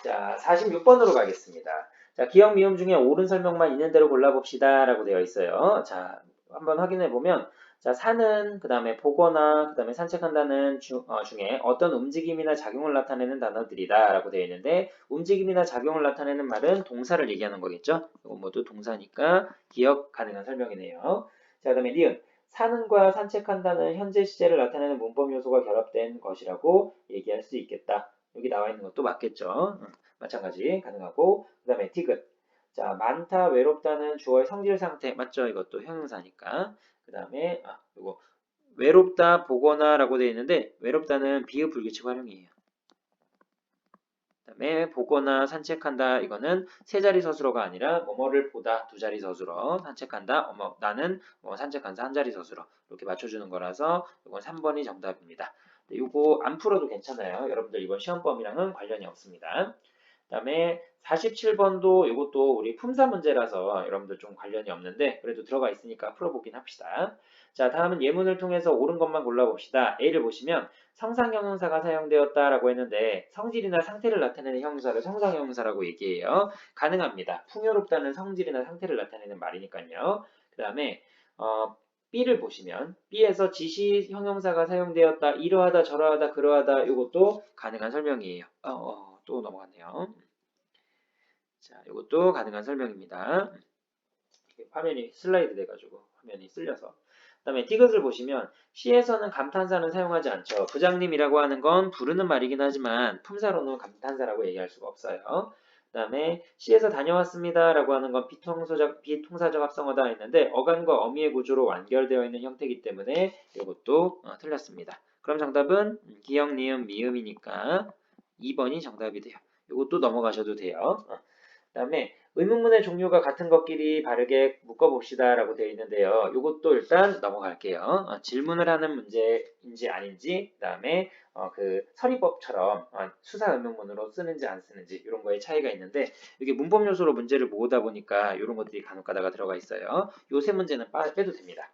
자, 46번으로 가겠습니다. 자, 기억 미음 중에 옳은 설명만 있는 대로 골라봅시다. 라고 되어 있어요. 자, 한번 확인해 보면, 자, 사는, 그 다음에 보거나, 그 다음에 산책한다는 중에 어떤 움직임이나 작용을 나타내는 단어들이다 라고 되어 있는데, 움직임이나 작용을 나타내는 말은 동사를 얘기하는 거겠죠? 이거 모두 동사니까 기억 가능한 설명이네요. 자, 그 다음에 니은. 사는과 산책한다는 현재 시제를 나타내는 문법 요소가 결합된 것이라고 얘기할 수 있겠다. 여기 나와 있는 것도 맞겠죠? 마찬가지 가능하고, 그 다음에 디귿. 자, 많다, 외롭다는 주어의 성질 상태. 맞죠? 이것도 형용사니까. 그 다음에 이거 외롭다 보거나라고 되어 있는데 외롭다는 비읍 불규칙 활용이에요. 그 다음에 보거나 산책한다 이거는 세 자리 서술어가 아니라 뭐뭐를 보다 두 자리 서술어 산책한다 나는 산책한다 한 자리 서술어 이렇게 맞춰주는 거라서 이건 3번이 정답입니다. 이거 안 풀어도 괜찮아요. 여러분들 이번 시험범위랑은 관련이 없습니다. 그 다음에 47번도 이것도 우리 품사 문제라서 여러분들 좀 관련이 없는데 그래도 들어가 있으니까 풀어보긴 합시다. 자, 다음은 예문을 통해서 옳은 것만 골라봅시다. A를 보시면 성상형용사가 사용되었다라고 했는데 성질이나 상태를 나타내는 형용사를 성상형용사라고 얘기해요. 가능합니다. 풍요롭다는 성질이나 상태를 나타내는 말이니까요. 그 다음에 B를 보시면 B에서 지시 형용사가 사용되었다. 이러하다 저러하다 그러하다 이것도 가능한 설명이에요. 또 넘어갔네요. 자, 이것도 가능한 설명입니다. 화면이 슬라이드 돼가지고 화면이 쓸려서. 그 다음에 디귿을 보시면 시에서는 감탄사는 사용하지 않죠. 부장님이라고 하는 건 부르는 말이긴 하지만 품사로는 감탄사라고 얘기할 수가 없어요. 그 다음에 시에서 다녀왔습니다 라고 하는 건 비통사적 합성어다 했는데 어간과 어미의 구조로 완결되어 있는 형태이기 때문에 이것도 틀렸습니다. 그럼 정답은 기역, 니은, 미음이니까 2번이 정답이 돼요. 이것도 넘어가셔도 돼요. 그 다음에 의문문의 종류가 같은 것끼리 바르게 묶어봅시다 라고 되어 있는데요. 이것도 일단 넘어갈게요. 질문을 하는 문제인지 아닌지 그 다음에 그 서리법처럼 수사 의문문으로 쓰는지 안 쓰는지 이런 거에 차이가 있는데 이게 문법 요소로 문제를 모으다 보니까 이런 것들이 간혹 가다가 들어가 있어요. 요 세 문제는 빼도 됩니다.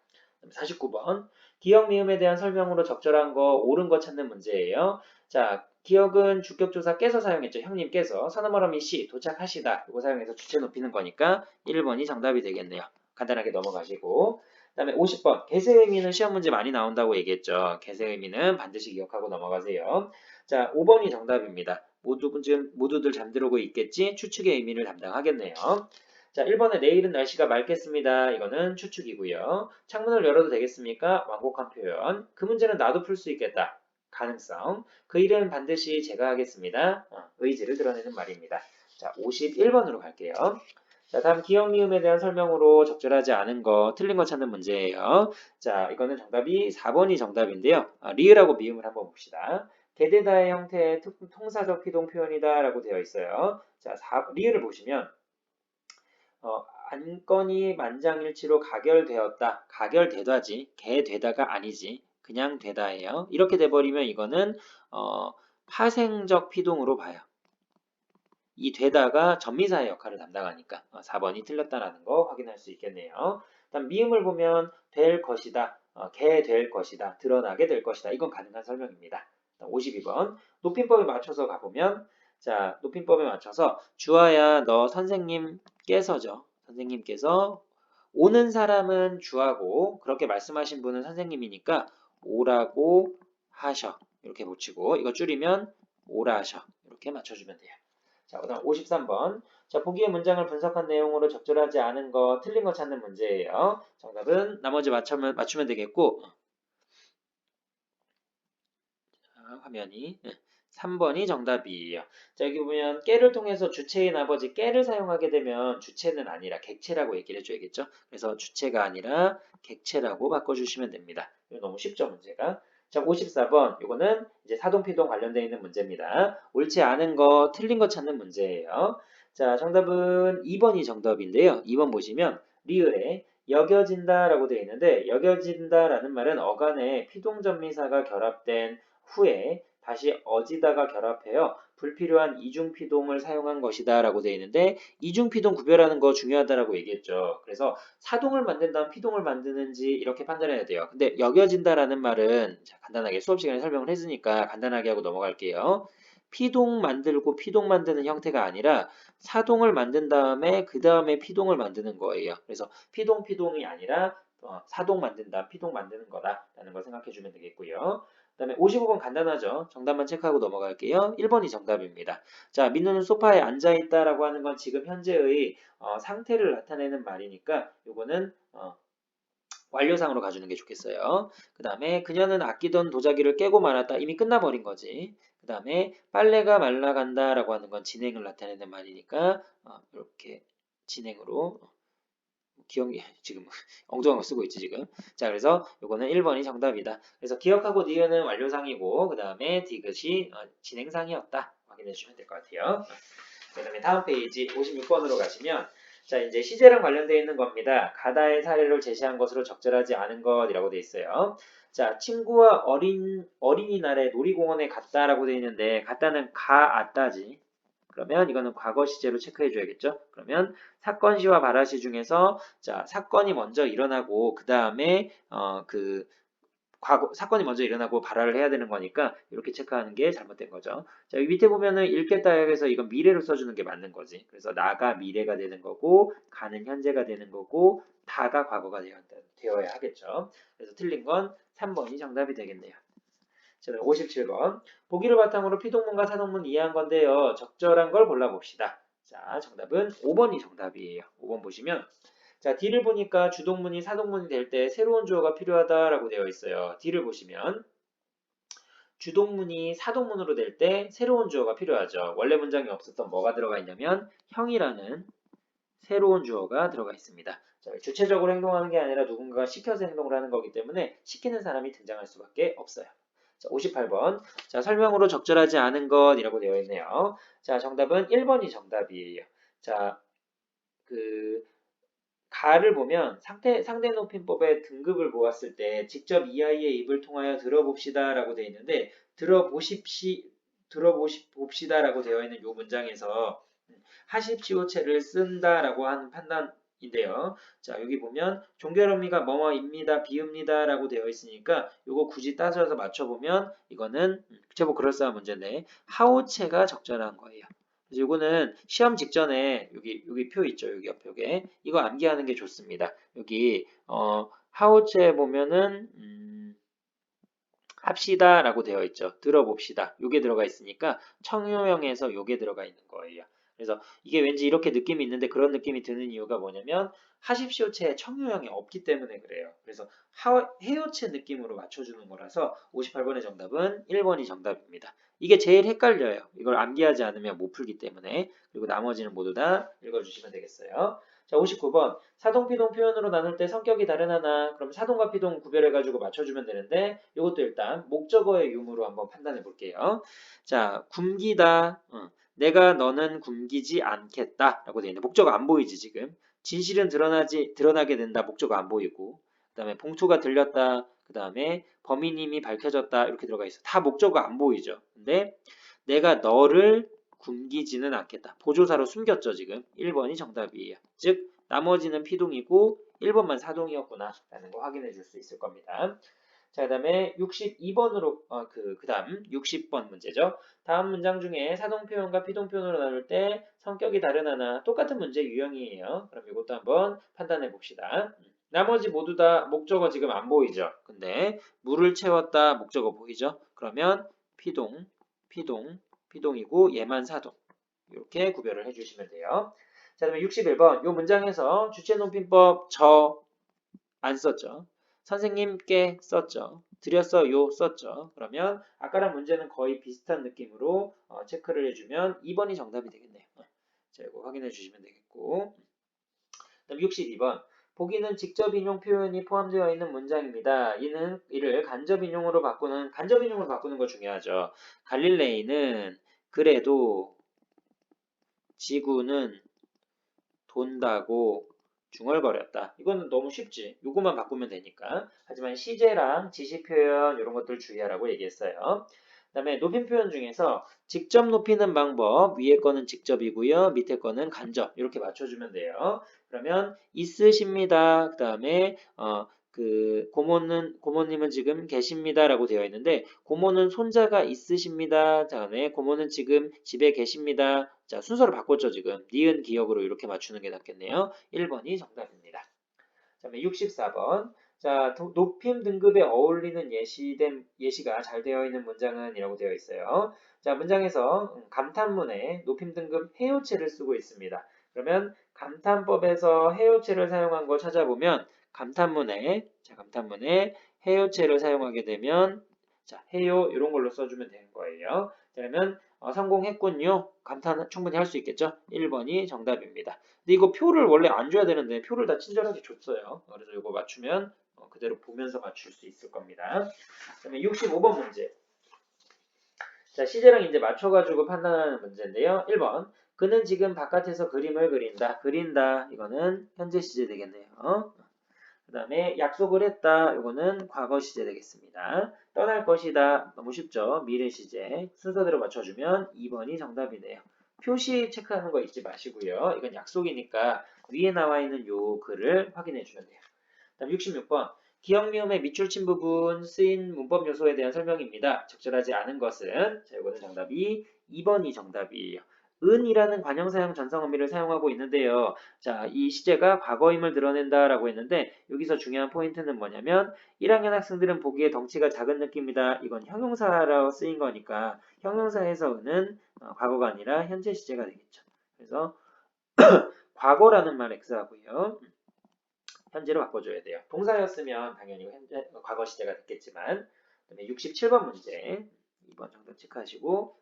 49번 기억 미음에 대한 설명으로 적절한 거 옳은 거 찾는 문제예요. 자, 기억은 주격조사 께서 사용했죠. 형님께서 선어머러미 씨 도착하시다 이거 사용해서 주체 높이는 거니까 1번이 정답이 되겠네요. 간단하게 넘어가시고 그 다음에 50번 개세 의미는 시험 문제 많이 나온다고 얘기했죠. 개세 의미는 반드시 기억하고 넘어가세요. 자, 5번이 정답입니다. 모두들 잠들고 있겠지 추측의 의미를 담당하겠네요. 자, 1번에 내일은 날씨가 맑겠습니다. 이거는 추측이고요. 창문을 열어도 되겠습니까? 완곡한 표현. 그 문제는 나도 풀 수 있겠다. 가능성. 그 일은 반드시 제가 하겠습니다. 의지를 드러내는 말입니다. 자, 51번으로 갈게요. 자, 다음 기억 미음에 대한 설명으로 적절하지 않은 거, 틀린 거 찾는 문제예요. 자, 이거는 정답이 4번이 정답인데요. 리을하고 미음을 한번 봅시다. 대대다의 형태의 통사적 피동 표현이다 라고 되어 있어요. 자, 리을을 보시면 안건이 만장일치로 가결되었다. 가결되다지. 개되다가 아니지. 그냥 되다예요. 이렇게 돼버리면 이거는 파생적 피동으로 봐요. 이 되다가 전미사의 역할을 담당하니까 4번이 틀렸다라는 거 확인할 수 있겠네요. 다음 미음을 보면 될 것이다. 개될 것이다. 드러나게 될 것이다. 이건 가능한 설명입니다. 52번 높임법에 맞춰서 가보면 자, 높임법에 맞춰서 주어야 너 선생님께서죠. 선생님께서 오는 사람은 주하고 그렇게 말씀하신 분은 선생님이니까 오라고 하셔. 이렇게 붙이고 이거 줄이면 오라 하셔. 이렇게 맞춰주면 돼요. 자, 그 다음 53번. 자, 보기의 문장을 분석한 내용으로 적절하지 않은 거, 틀린 거 찾는 문제예요. 정답은 나머지 맞추면 되겠고 화면이 3번이 정답이에요. 자, 여기 보면 깨를 통해서 주체인 아버지 깨를 사용하게 되면 주체는 아니라 객체라고 얘기를 해줘야겠죠. 그래서 주체가 아니라 객체라고 바꿔주시면 됩니다. 이거 너무 쉽죠, 문제가. 자, 54번. 이거는 이제 사동피동 관련되어 있는 문제입니다. 옳지 않은 거, 틀린 거 찾는 문제예요. 자, 정답은 2번이 정답인데요. 2번 보시면 리을에 여겨진다라고 되어 있는데 여겨진다라는 말은 어간에 피동전미사가 결합된 후에 다시 어지다가 결합해요. 불필요한 이중피동을 사용한 것이다 라고 되어 있는데 이중피동 구별하는 거 중요하다라고 얘기했죠. 그래서 사동을 만든 다음 피동을 만드는지 이렇게 판단해야 돼요. 근데 여겨진다라는 말은 간단하게 수업 시간에 설명을 했으니까 간단하게 하고 넘어갈게요. 피동 만들고 피동 만드는 형태가 아니라 사동을 만든 다음에 그 다음에 피동을 만드는 거예요. 그래서 피동이 아니라 사동 만든다, 피동 만드는 거다라는 걸 생각해 주면 되겠고요. 그다음에 55번 간단하죠. 정답만 체크하고 넘어갈게요. 1번이 정답입니다. 자, 민우는 소파에 앉아 있다라고 하는 건 지금 현재의 상태를 나타내는 말이니까 요거는 완료상으로 가주는 게 좋겠어요. 그 다음에 그녀는 아끼던 도자기를 깨고 말았다. 이미 끝나버린 거지. 그 다음에 빨래가 말라간다라고 하는 건 진행을 나타내는 말이니까 이렇게 진행으로 기억이 지금 엉뚱한 거 쓰고 있지 지금. 자, 그래서 요거는 1번이 정답이다. 그래서 기억하고 니은은 완료상이고 그 다음에 디귿이 진행상이었다. 확인해 주시면 될 것 같아요. 그 다음에 다음 페이지 56번으로 가시면 자, 이제 시제랑 관련되어 있는 겁니다. 가다의 사례를 제시한 것으로 적절하지 않은 것이라고 되어 있어요. 자, 친구와 어린이날에 놀이공원에 갔다라고 되어 있는데 갔다는 가았다지. 그러면 이거는 과거 시제로 체크해 줘야겠죠. 그러면 사건 시와 발화 시 중에서 자, 사건이 먼저 일어나고 그 다음에 사건이 먼저 일어나고 발화를 해야 되는 거니까 이렇게 체크하는 게 잘못된 거죠. 자, 여기 밑에 보면은 읽겠다 해서 이건 미래로 써주는 게 맞는 거지. 그래서 나가 미래가 되는 거고 가는 현재가 되는 거고 다가 과거가 되어야 하겠죠. 그래서 틀린 건 3번이 정답이 되겠네요. 자, 57번. 보기를 바탕으로 피동문과 사동문 이해한 건데요. 적절한 걸 골라봅시다. 자, 정답은 5번이 정답이에요. 5번 보시면 자, D를 보니까 주동문이 사동문이 될 때 새로운 주어가 필요하다라고 되어 있어요. D를 보시면 주동문이 사동문으로 될 때 새로운 주어가 필요하죠. 원래 문장이 없었던 뭐가 들어가 있냐면 형이라는 새로운 주어가 들어가 있습니다. 자, 주체적으로 행동하는 게 아니라 누군가가 시켜서 행동을 하는 거기 때문에 시키는 사람이 등장할 수밖에 없어요. 자, 58번. 자, 설명으로 적절하지 않은 것이라고 되어 있네요. 자, 정답은 1번이 정답이에요. 자, 가를 보면 상대 높임법의 등급을 보았을 때 직접 이 아이의 입을 통하여 들어봅시다라고 되어 있는데 들어봅시다라고 되어 있는 이 문장에서 하십시오체를 쓴다라고 하는 판단인데요. 자, 여기 보면 종결 의미가 뭐뭐입니다, 비읍니다라고 되어 있으니까 이거 굳이 따져서 맞춰보면 이거는 제법 그럴싸한 문제인데 하오체가 적절한 거예요. 그래서 이거는 시험 직전에 여기 표 있죠, 여기 옆표에 이거 암기하는 게 좋습니다. 여기 하오체 보면은 합시다라고 되어 있죠. 들어봅시다. 요게 들어가 있으니까 청유형에서 요게 들어가 있는 거예요. 그래서 이게 왠지 이렇게 느낌이 있는데 그런 느낌이 드는 이유가 뭐냐면 하십시오체에 청유형이 없기 때문에 그래요. 그래서 해요체 느낌으로 맞춰주는 거라서 58번의 정답은 1번이 정답입니다. 이게 제일 헷갈려요. 이걸 암기하지 않으면 못 풀기 때문에. 그리고 나머지는 모두 다 읽어주시면 되겠어요. 자, 59번. 사동, 피동 표현으로 나눌 때 성격이 다른 하나. 그럼 사동과 피동 구별해가지고 맞춰주면 되는데 이것도 일단 목적어의 유무로 한번 판단해 볼게요. 자, 굶기다. 내가 너는 굶기지 않겠다. 라고 되어 있는데 목적어 안 보이지 지금. 진실은 드러나게 된다. 목적어 안 보이고. 그 다음에 봉투가 들렸다. 그 다음에 범인임이 밝혀졌다. 이렇게 들어가 있어. 다 목적어 안 보이죠. 근데 내가 너를 굶기지는 않겠다. 보조사로 숨겼죠, 지금. 1번이 정답이에요. 즉, 나머지는 피동이고 1번만 사동이었구나 라는 거 확인해 줄 수 있을 겁니다. 자, 그 다음에 62번으로, 그 다음 60번 문제죠. 다음 문장 중에 사동 표현과 피동 표현으로 나눌 때 성격이 다른 하나, 똑같은 문제 유형이에요. 그럼 이것도 한번 판단해 봅시다. 나머지 모두 다 목적어 지금 안 보이죠? 근데 물을 채웠다 목적어 보이죠? 그러면 피동이고 얘만 사동. 이렇게 구별을 해주시면 돼요. 자, 그다음에 61번. 이 문장에서 주체 높임법 저 안 썼죠. 선생님께 썼죠. 드렸어요 썼죠. 그러면 아까랑 문제는 거의 비슷한 느낌으로 체크를 해주면 2번이 정답이 되겠네요. 자, 이거 확인해 주시면 되겠고. 그다음 62번. 보기는 직접 인용 표현이 포함되어 있는 문장입니다. 이를 간접 인용으로 바꾸는 거 중요하죠. 갈릴레이는 그래도 지구는 돈다고 중얼거렸다. 이거는 너무 쉽지. 요것만 바꾸면 되니까. 하지만 시제랑 지시 표현 이런 것들 주의하라고 얘기했어요. 그 다음에 높임 표현 중에서 직접 높이는 방법 위에 거는 직접이고요. 밑에 거는 간접 이렇게 맞춰주면 돼요. 그러면 있으십니다. 그 다음에 고모님은 지금 계십니다라고 되어 있는데 고모는 손자가 있으십니다. 다음에 고모는 지금 집에 계십니다. 자, 순서를 바꿨죠, 지금. 니은 기억으로 이렇게 맞추는 게 낫겠네요. 1번이 정답입니다. 그다음에 64번. 자, 높임 등급에 어울리는 예시가 잘 되어 있는 문장은 이라고 되어 있어요. 자, 문장에서 감탄문에 높임 등급 해요체를 쓰고 있습니다. 그러면 감탄법에서 해요체를 사용한 거 찾아보면 감탄문에 해요체를 사용하게 되면 자, 해요 이런 걸로 써주면 되는 거예요. 그러면 성공했군요. 감탄 충분히 할 수 있겠죠? 1번이 정답입니다. 근데 이거 표를 원래 안 줘야 되는데 표를 다 친절하게 줬어요. 그래서 이거 맞추면 그대로 보면서 맞출 수 있을 겁니다. 그다음에 65번 문제. 자, 시제랑 이제 맞춰가지고 판단하는 문제인데요. 1번. 그는 지금 바깥에서 그림을 그린다. 그린다. 이거는 현재 시제 되겠네요. 그 다음에 약속을 했다. 이거는 과거 시제 되겠습니다. 떠날 것이다. 너무 쉽죠? 미래 시제. 순서대로 맞춰주면 2번이 정답이네요. 표시 체크하는 거 잊지 마시고요. 이건 약속이니까 위에 나와 있는 요 글을 확인해 주면 돼요. 다음 66번. 기억 미음의 밑줄친 부분 쓰인 문법 요소에 대한 설명입니다. 적절하지 않은 것은 자, 이거는 정답이 2번이 정답이에요. 은이라는 관형사형 전성 의미를 사용하고 있는데요. 자, 이 시제가 과거임을 드러낸다라고 했는데 여기서 중요한 포인트는 뭐냐면 1학년 학생들은 보기에 덩치가 작은 느낌이다. 이건 형용사로 쓰인 거니까 형용사에서 은은 과거가 아니라 현재 시제가 되겠죠. 그래서 과거라는 말 X하고요. 현재로 바꿔줘야 돼요. 동사였으면 당연히 현재, 과거 시제가 됐겠지만 그다음에 67번 문제 2번 정답 체크하시고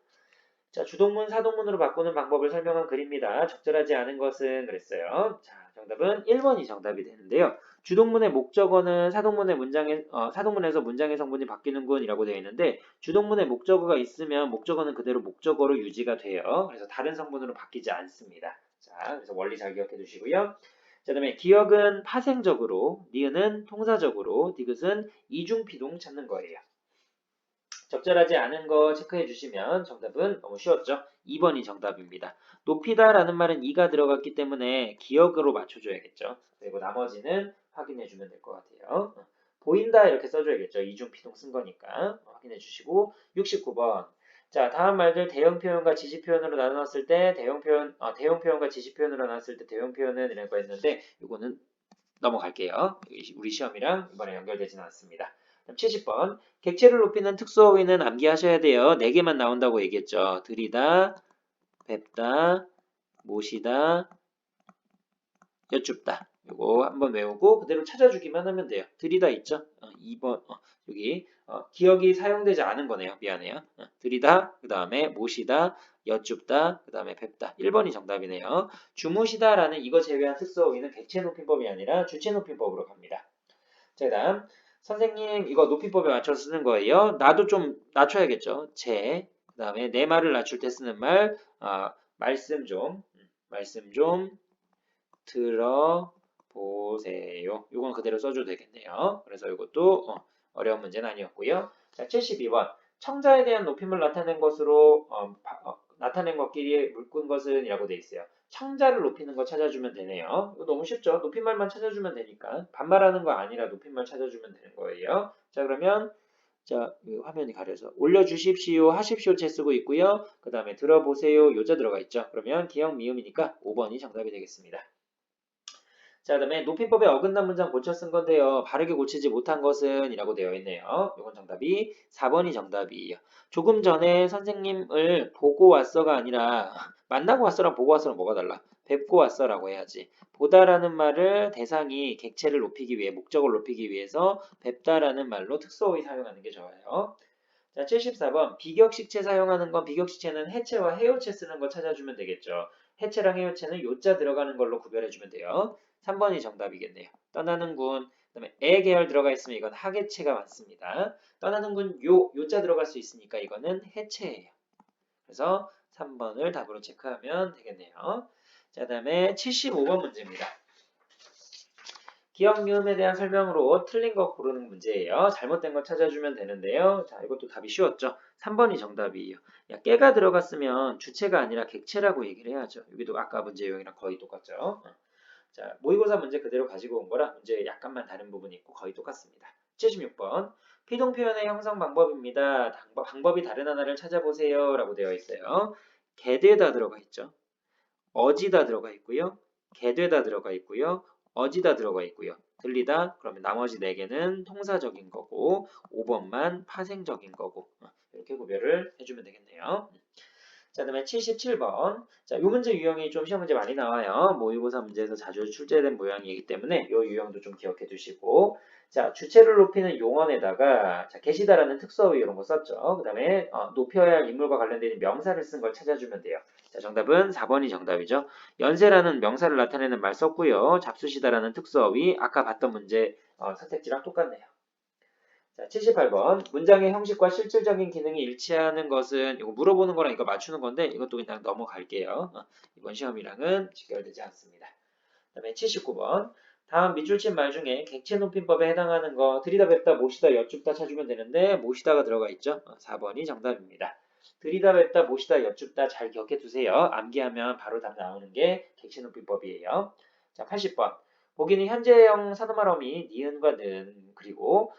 자, 주동문 사동문으로 바꾸는 방법을 설명한 글입니다. 적절하지 않은 것은 그랬어요. 자, 정답은 1번이 정답이 되는데요. 주동문의 목적어는 사동문에서 문장의 성분이 바뀌는군이라고 되어 있는데 주동문의 목적어가 있으면 목적어는 그대로 목적어로 유지가 돼요. 그래서 다른 성분으로 바뀌지 않습니다. 자, 그래서 원리 잘 기억해 두시고요. 자, 그다음에 기억은 파생적으로, 니은은 통사적으로, 디귿은 이중피동 찾는 거예요. 적절하지 않은 거 체크해 주시면 정답은 너무 쉬웠죠? 2번이 정답입니다. 높이다라는 말은 이가 들어갔기 때문에 기억으로 맞춰줘야겠죠. 그리고 나머지는 확인해 주면 될 것 같아요. 보인다 이렇게 써줘야겠죠. 이중피동 쓴 거니까 확인해 주시고 69번. 자, 다음 말들 대형 표현과 지시 표현으로 나눴을 때 대형 표현과 지시 표현으로 나눴을 때 대형 표현은 이라고 했는데 이거는 넘어갈게요. 우리 시험이랑 이번에 연결되지는 않습니다. 70번. 객체를 높이는 특수어휘는 암기하셔야 돼요. 4개만 나온다고 얘기했죠. 들이다, 뵙다, 모시다, 여쭙다. 요거 한번 외우고 그대로 찾아주기만 하면 돼요. 들이다 있죠? 2번 여기 기억이 사용되지 않은 거네요. 미안해요. 들이다, 그 다음에 모시다, 여쭙다, 그 다음에 뵙다. 1번이 정답이네요. 주무시다라는 이거 제외한 특수어휘는 객체 높임법이 아니라 주체 높임법으로 갑니다. 자, 다음 선생님 이거 높임법에 맞춰서 쓰는 거예요. 나도 좀 낮춰야겠죠. 그 다음에 내 말을 낮출 때 쓰는 말 말씀 좀 들어보세요. 이건 그대로 써줘도 되겠네요. 그래서 이것도 어려운 문제는 아니었고요. 자, 72번. 청자에 대한 높임을 나타낸 것으로 나타낸 것끼리 묶은 것은 이라고 돼 있어요. 청자를 높이는 거 찾아주면 되네요. 이거 너무 쉽죠? 높임말만 찾아주면 되니까 반말하는 거 아니라 높임말 찾아주면 되는 거예요. 자, 그러면 자, 화면이 가려서 올려주십시오, 하십시오 채 쓰고 있고요. 그 다음에 들어보세요, 요자 들어가 있죠. 그러면 기억 미음이니까 5번이 정답이 되겠습니다. 자, 그다음에 높임법에 어긋난 문장 고쳐 쓴 건데요. 바르게 고치지 못한 것은 이라고 되어 있네요. 이건 정답이 4번이 정답이에요. 조금 전에 선생님을 보고 왔어가 아니라 만나고 왔어랑 보고 왔어랑 뭐가 달라? 뵙고 왔어라고 해야지. 보다라는 말을 대상이 객체를 높이기 위해 목적을 높이기 위해서 뵙다라는 말로 특수어휘 사용하는 게 좋아요. 자, 74번. 비격식체 사용하는 건 비격식체는 해체와 해요체 쓰는 거 찾아주면 되겠죠. 해체랑 해요체는 요자 들어가는 걸로 구별해주면 돼요. 3번이 정답이겠네요. 떠나는 군, 그다음에 에 계열 들어가 있으면 이건 하계체가 맞습니다. 떠나는 군 요자 들어갈 수 있으니까 이거는 해체예요. 그래서 3번을 답으로 체크하면 되겠네요. 자, 그다음에 75번 문제입니다. 기억 미음에 대한 설명으로 틀린 거 고르는 문제예요. 잘못된 거 찾아주면 되는데요. 자, 이것도 답이 쉬웠죠. 3번이 정답이에요. 야, 깨가 들어갔으면 주체가 아니라 객체라고 얘기를 해야죠. 여기도 아까 문제 유형이랑 거의 똑같죠. 자, 모의고사 문제 그대로 가지고 온 거라 문제 약간만 다른 부분이 있고 거의 똑같습니다. 76번. 피동 표현의 형성 방법입니다. 방법이 다른 하나를 찾아보세요. 라고 되어 있어요. 개되다 들어가 있죠. 어지다 들어가 있고요. 개되다 들어가 있고요. 어지다 들어가 있고요. 들리다? 그러면 나머지 4개는 통사적인 거고 5번만 파생적인 거고 이렇게 구별을 해주면 되겠네요. 자, 그다음에 77번. 자, 요 문제 유형이 좀 시험 문제 많이 나와요. 모의고사 문제에서 자주 출제된 모양이기 때문에 요 유형도 좀 기억해 두시고. 자, 주체를 높이는 용언에다가 자, 계시다라는 특수어휘 이런 거 썼죠. 그다음에 높여야 할 인물과 관련된 명사를 쓴 걸 찾아주면 돼요. 자, 정답은 4번이 정답이죠. 연세라는 명사를 나타내는 말 썼고요. 잡수시다라는 특수어휘 아까 봤던 문제 선택지랑 똑같네요. 자, 78번. 문장의 형식과 실질적인 기능이 일치하는 것은 이거 물어보는 거랑 이거 맞추는 건데 이것도 그냥 넘어갈게요. 이번 시험이랑은 직결되지 않습니다. 그다음에 79번. 다음 밑줄 친 말 중에 객체 높임법에 해당하는 거 들이다 뵙다 여쭙다 찾으면 되는데 모시다가 들어가 있죠. 4번이 정답입니다. 들이다 뵙다 여쭙다 잘 기억해 두세요. 암기하면 바로 답 나오는 게 객체 높임법이에요. 자, 80번. 보기는 현재형 사도말어미 니은과 는 그리고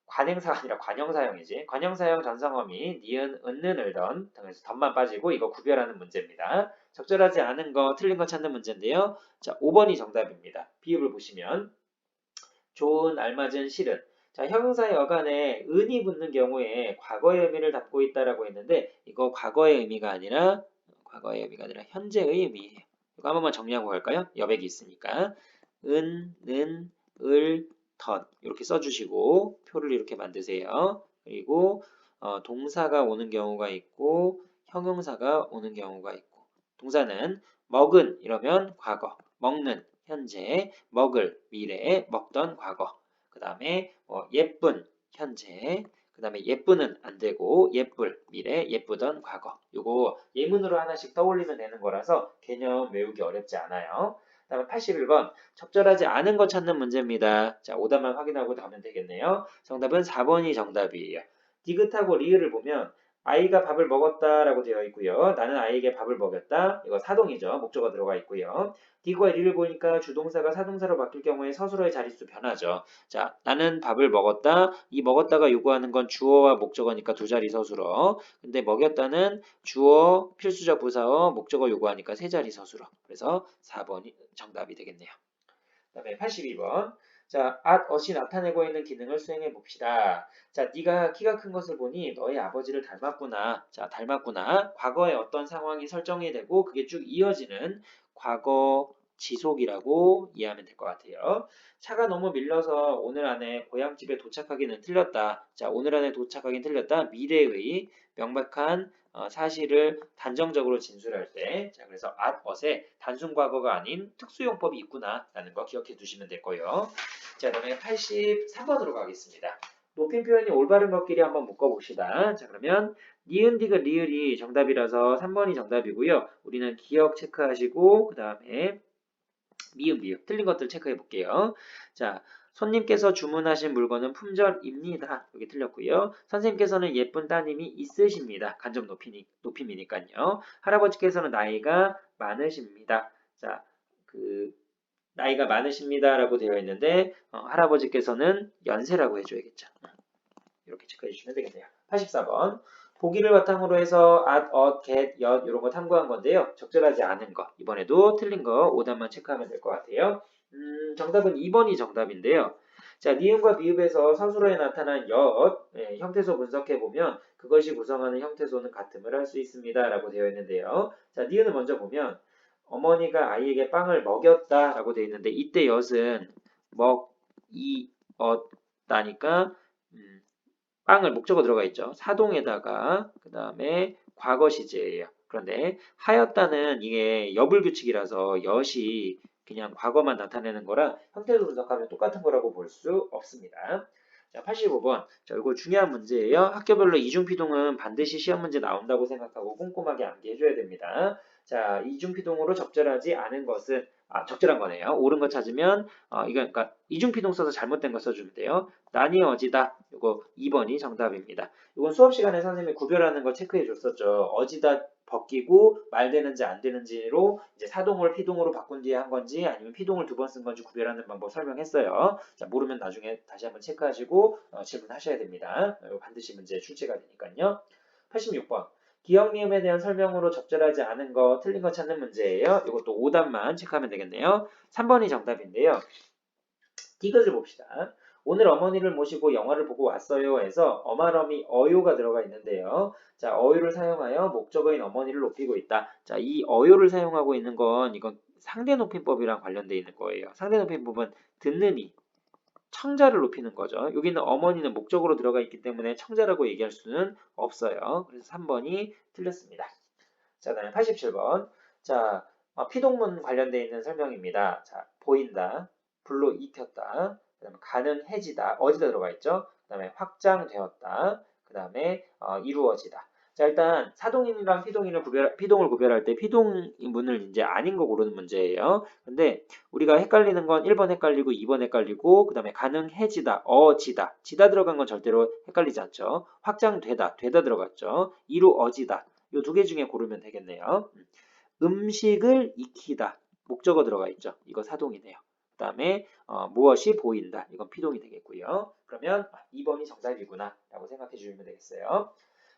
관행사가 아니라 관형사형이지. 관형사형 전성어미 니은, 은는, 을던 등에서 덧만 빠지고 이거 구별하는 문제입니다. 적절하지 않은 거, 틀린 거 찾는 문제인데요. 자, 5번이 정답입니다. 비읍을 보시면 좋은, 알맞은, 싫은. 자, 형용사 여간에 은이 붙는 경우에 과거의 의미를 담고 있다라고 했는데 이거 과거의 의미가 아니라 현재의 의미예요. 이거 한 번만 정리하고 갈까요? 여백이 있으니까. 은, 는, 을, 던 이렇게 써주시고 표를 이렇게 만드세요. 그리고 동사가 오는 경우가 있고 형용사가 오는 경우가 있고 동사는 먹은 이러면 과거, 먹는 현재, 먹을 미래, 먹던 과거. 그 다음에 예쁜 현재, 그 다음에 예쁘는 안 되고 예쁠 미래, 예쁘던 과거. 요거 예문으로 하나씩 떠올리면 되는 거라서 개념 외우기 어렵지 않아요. 다음에 81번 적절하지 않은 거 찾는 문제입니다. 자, 오답만 확인하고 가면 되겠네요. 정답은 4번이 정답이에요. 디귿하고 리을을 보면 아이가 밥을 먹었다라고 되어 있고요. 나는 아이에게 밥을 먹였다. 이거 사동이죠. 목적어 들어가 있고요. 디귿과 리를 보니까 주동사가 사동사로 바뀔 경우에 서술어의 자릿수 변하죠. 자, 나는 밥을 먹었다. 이 먹었다가 요구하는 건 주어와 목적어니까 두 자리 서술어. 근데 먹였다는 주어, 필수적 부사어, 목적어 요구하니까 세 자리 서술어. 그래서 4번이 정답이 되겠네요. 그다음에 82번. 자, at이 나타내고 있는 기능을 수행해 봅시다. 자, 네가 키가 큰 것을 보니 너의 아버지를 닮았구나. 자, 닮았구나. 과거에 어떤 상황이 설정이 되고 그게 쭉 이어지는 과거 지속이라고 이해하면 될 것 같아요. 차가 너무 밀려서 오늘 안에 고향집에 도착하기는 틀렸다. 자, 오늘 안에 도착하긴 틀렸다. 미래의 명백한 사실을 단정적으로 진술할 때, 자, 그래서 at에 단순 과거가 아닌 특수용법이 있구나라는 거 기억해 두시면 되고요. 자, 그다음에 83번으로 가겠습니다. 높임 표현이 올바른 것끼리 한번 묶어봅시다. 자, 그러면 니은, 디귿, 리을이 정답이라서 3번이 정답이고요. 우리는 기억 체크하시고 그 다음에 미음, 비읍 틀린 것들 체크해 볼게요. 자, 손님께서 주문하신 물건은 품절입니다. 여기 틀렸고요. 선생님께서는 예쁜 따님이 있으십니다. 간접 높임이니까요. 할아버지께서는 나이가 많으십니다. 자, 나이가 많으십니다라고 되어 있는데 할아버지께서는 연세라고 해줘야겠죠. 이렇게 체크해 주시면 되겠네요. 84번. 보기를 바탕으로 해서 get, 이런 거 탐구한 건데요. 적절하지 않은 거. 이번에도 틀린 거 오답만 체크하면 될 것 같아요. 정답은 2번이 정답인데요. 자, 니은과 비읍에서 서술어에 나타난 형태소 분석해 보면 그것이 구성하는 형태소는 같음을 할 수 있습니다. 라고 되어 있는데요. 자, 니은을 먼저 보면 어머니가 아이에게 빵을 먹였다라고 되어 있는데 이때 엿은 먹이었다니까 빵을 목적어 들어가 있죠. 사동에다가 그 다음에 과거 시제예요. 그런데 하였다는 이게 여불규칙이라서 엿이 그냥 과거만 나타내는 거라 형태로 분석하면 똑같은 거라고 볼 수 없습니다. 자, 85번. 자, 이거 중요한 문제예요. 학교별로 이중피동은 반드시 시험 문제 나온다고 생각하고 꼼꼼하게 암기해줘야 됩니다. 자, 이중피동으로 적절하지 않은 것은 적절한 거네요. 옳은 거 찾으면 이거 그러니까 이중피동 써서 잘못된 거 써주면 돼요. 난이 어지다. 이거 2번이 정답입니다. 이건 수업 시간에 선생님이 구별하는 거 체크해 줬었죠. 어지다 벗기고 말 되는지 안 되는지로 이제 사동을 피동으로 바꾼 뒤에 한 건지 아니면 피동을 두 번 쓴 건지 구별하는 방법 설명했어요. 자, 모르면 나중에 다시 한번 체크하시고 질문하셔야 됩니다. 이거 반드시 문제 출제가 되니까요. 86번. 기억 미음에 대한 설명으로 적절하지 않은 거, 틀린 거 찾는 문제예요. 이것도 오답만 체크하면 되겠네요. 3번이 정답인데요. 이것을 봅시다. 오늘 어머니를 모시고 영화를 보고 왔어요 해서 어말어미 어요가 들어가 있는데요. 자, 어요를 사용하여 목적어인 어머니를 높이고 있다. 자, 이 어요를 사용하고 있는 건 이건 상대 높임법이랑 관련되어 있는 거예요. 상대 높임법은 듣는 이, 청자를 높이는 거죠. 여기는 어머니는 목적으로 들어가 있기 때문에 청자라고 얘기할 수는 없어요. 그래서 3번이 틀렸습니다. 자, 다음에 87번. 자, 피동문 관련되어 있는 설명입니다. 자, 보인다, 불로 익혔다, 그 다음에 가능해지다, 어디다 들어가 있죠? 그 다음에 확장되었다, 그 다음에 이루어지다. 자, 일단 사동인이랑 피동을 구별할 때 피동문을 이제 아닌 거 고르는 문제예요. 근데 우리가 헷갈리는 건 1번 헷갈리고 2번 헷갈리고 그 다음에 가능해지다, 어지다, 지다 들어간 건 절대로 헷갈리지 않죠. 확장되다, 되다 들어갔죠. 이루어지다. 이 두 개 중에 고르면 되겠네요. 음식을 익히다. 목적어 들어가 있죠. 이거 사동이네요. 그 다음에 무엇이 보인다. 이건 피동이 되겠고요. 그러면 2번이 정답이구나 라고 생각해 주시면 되겠어요.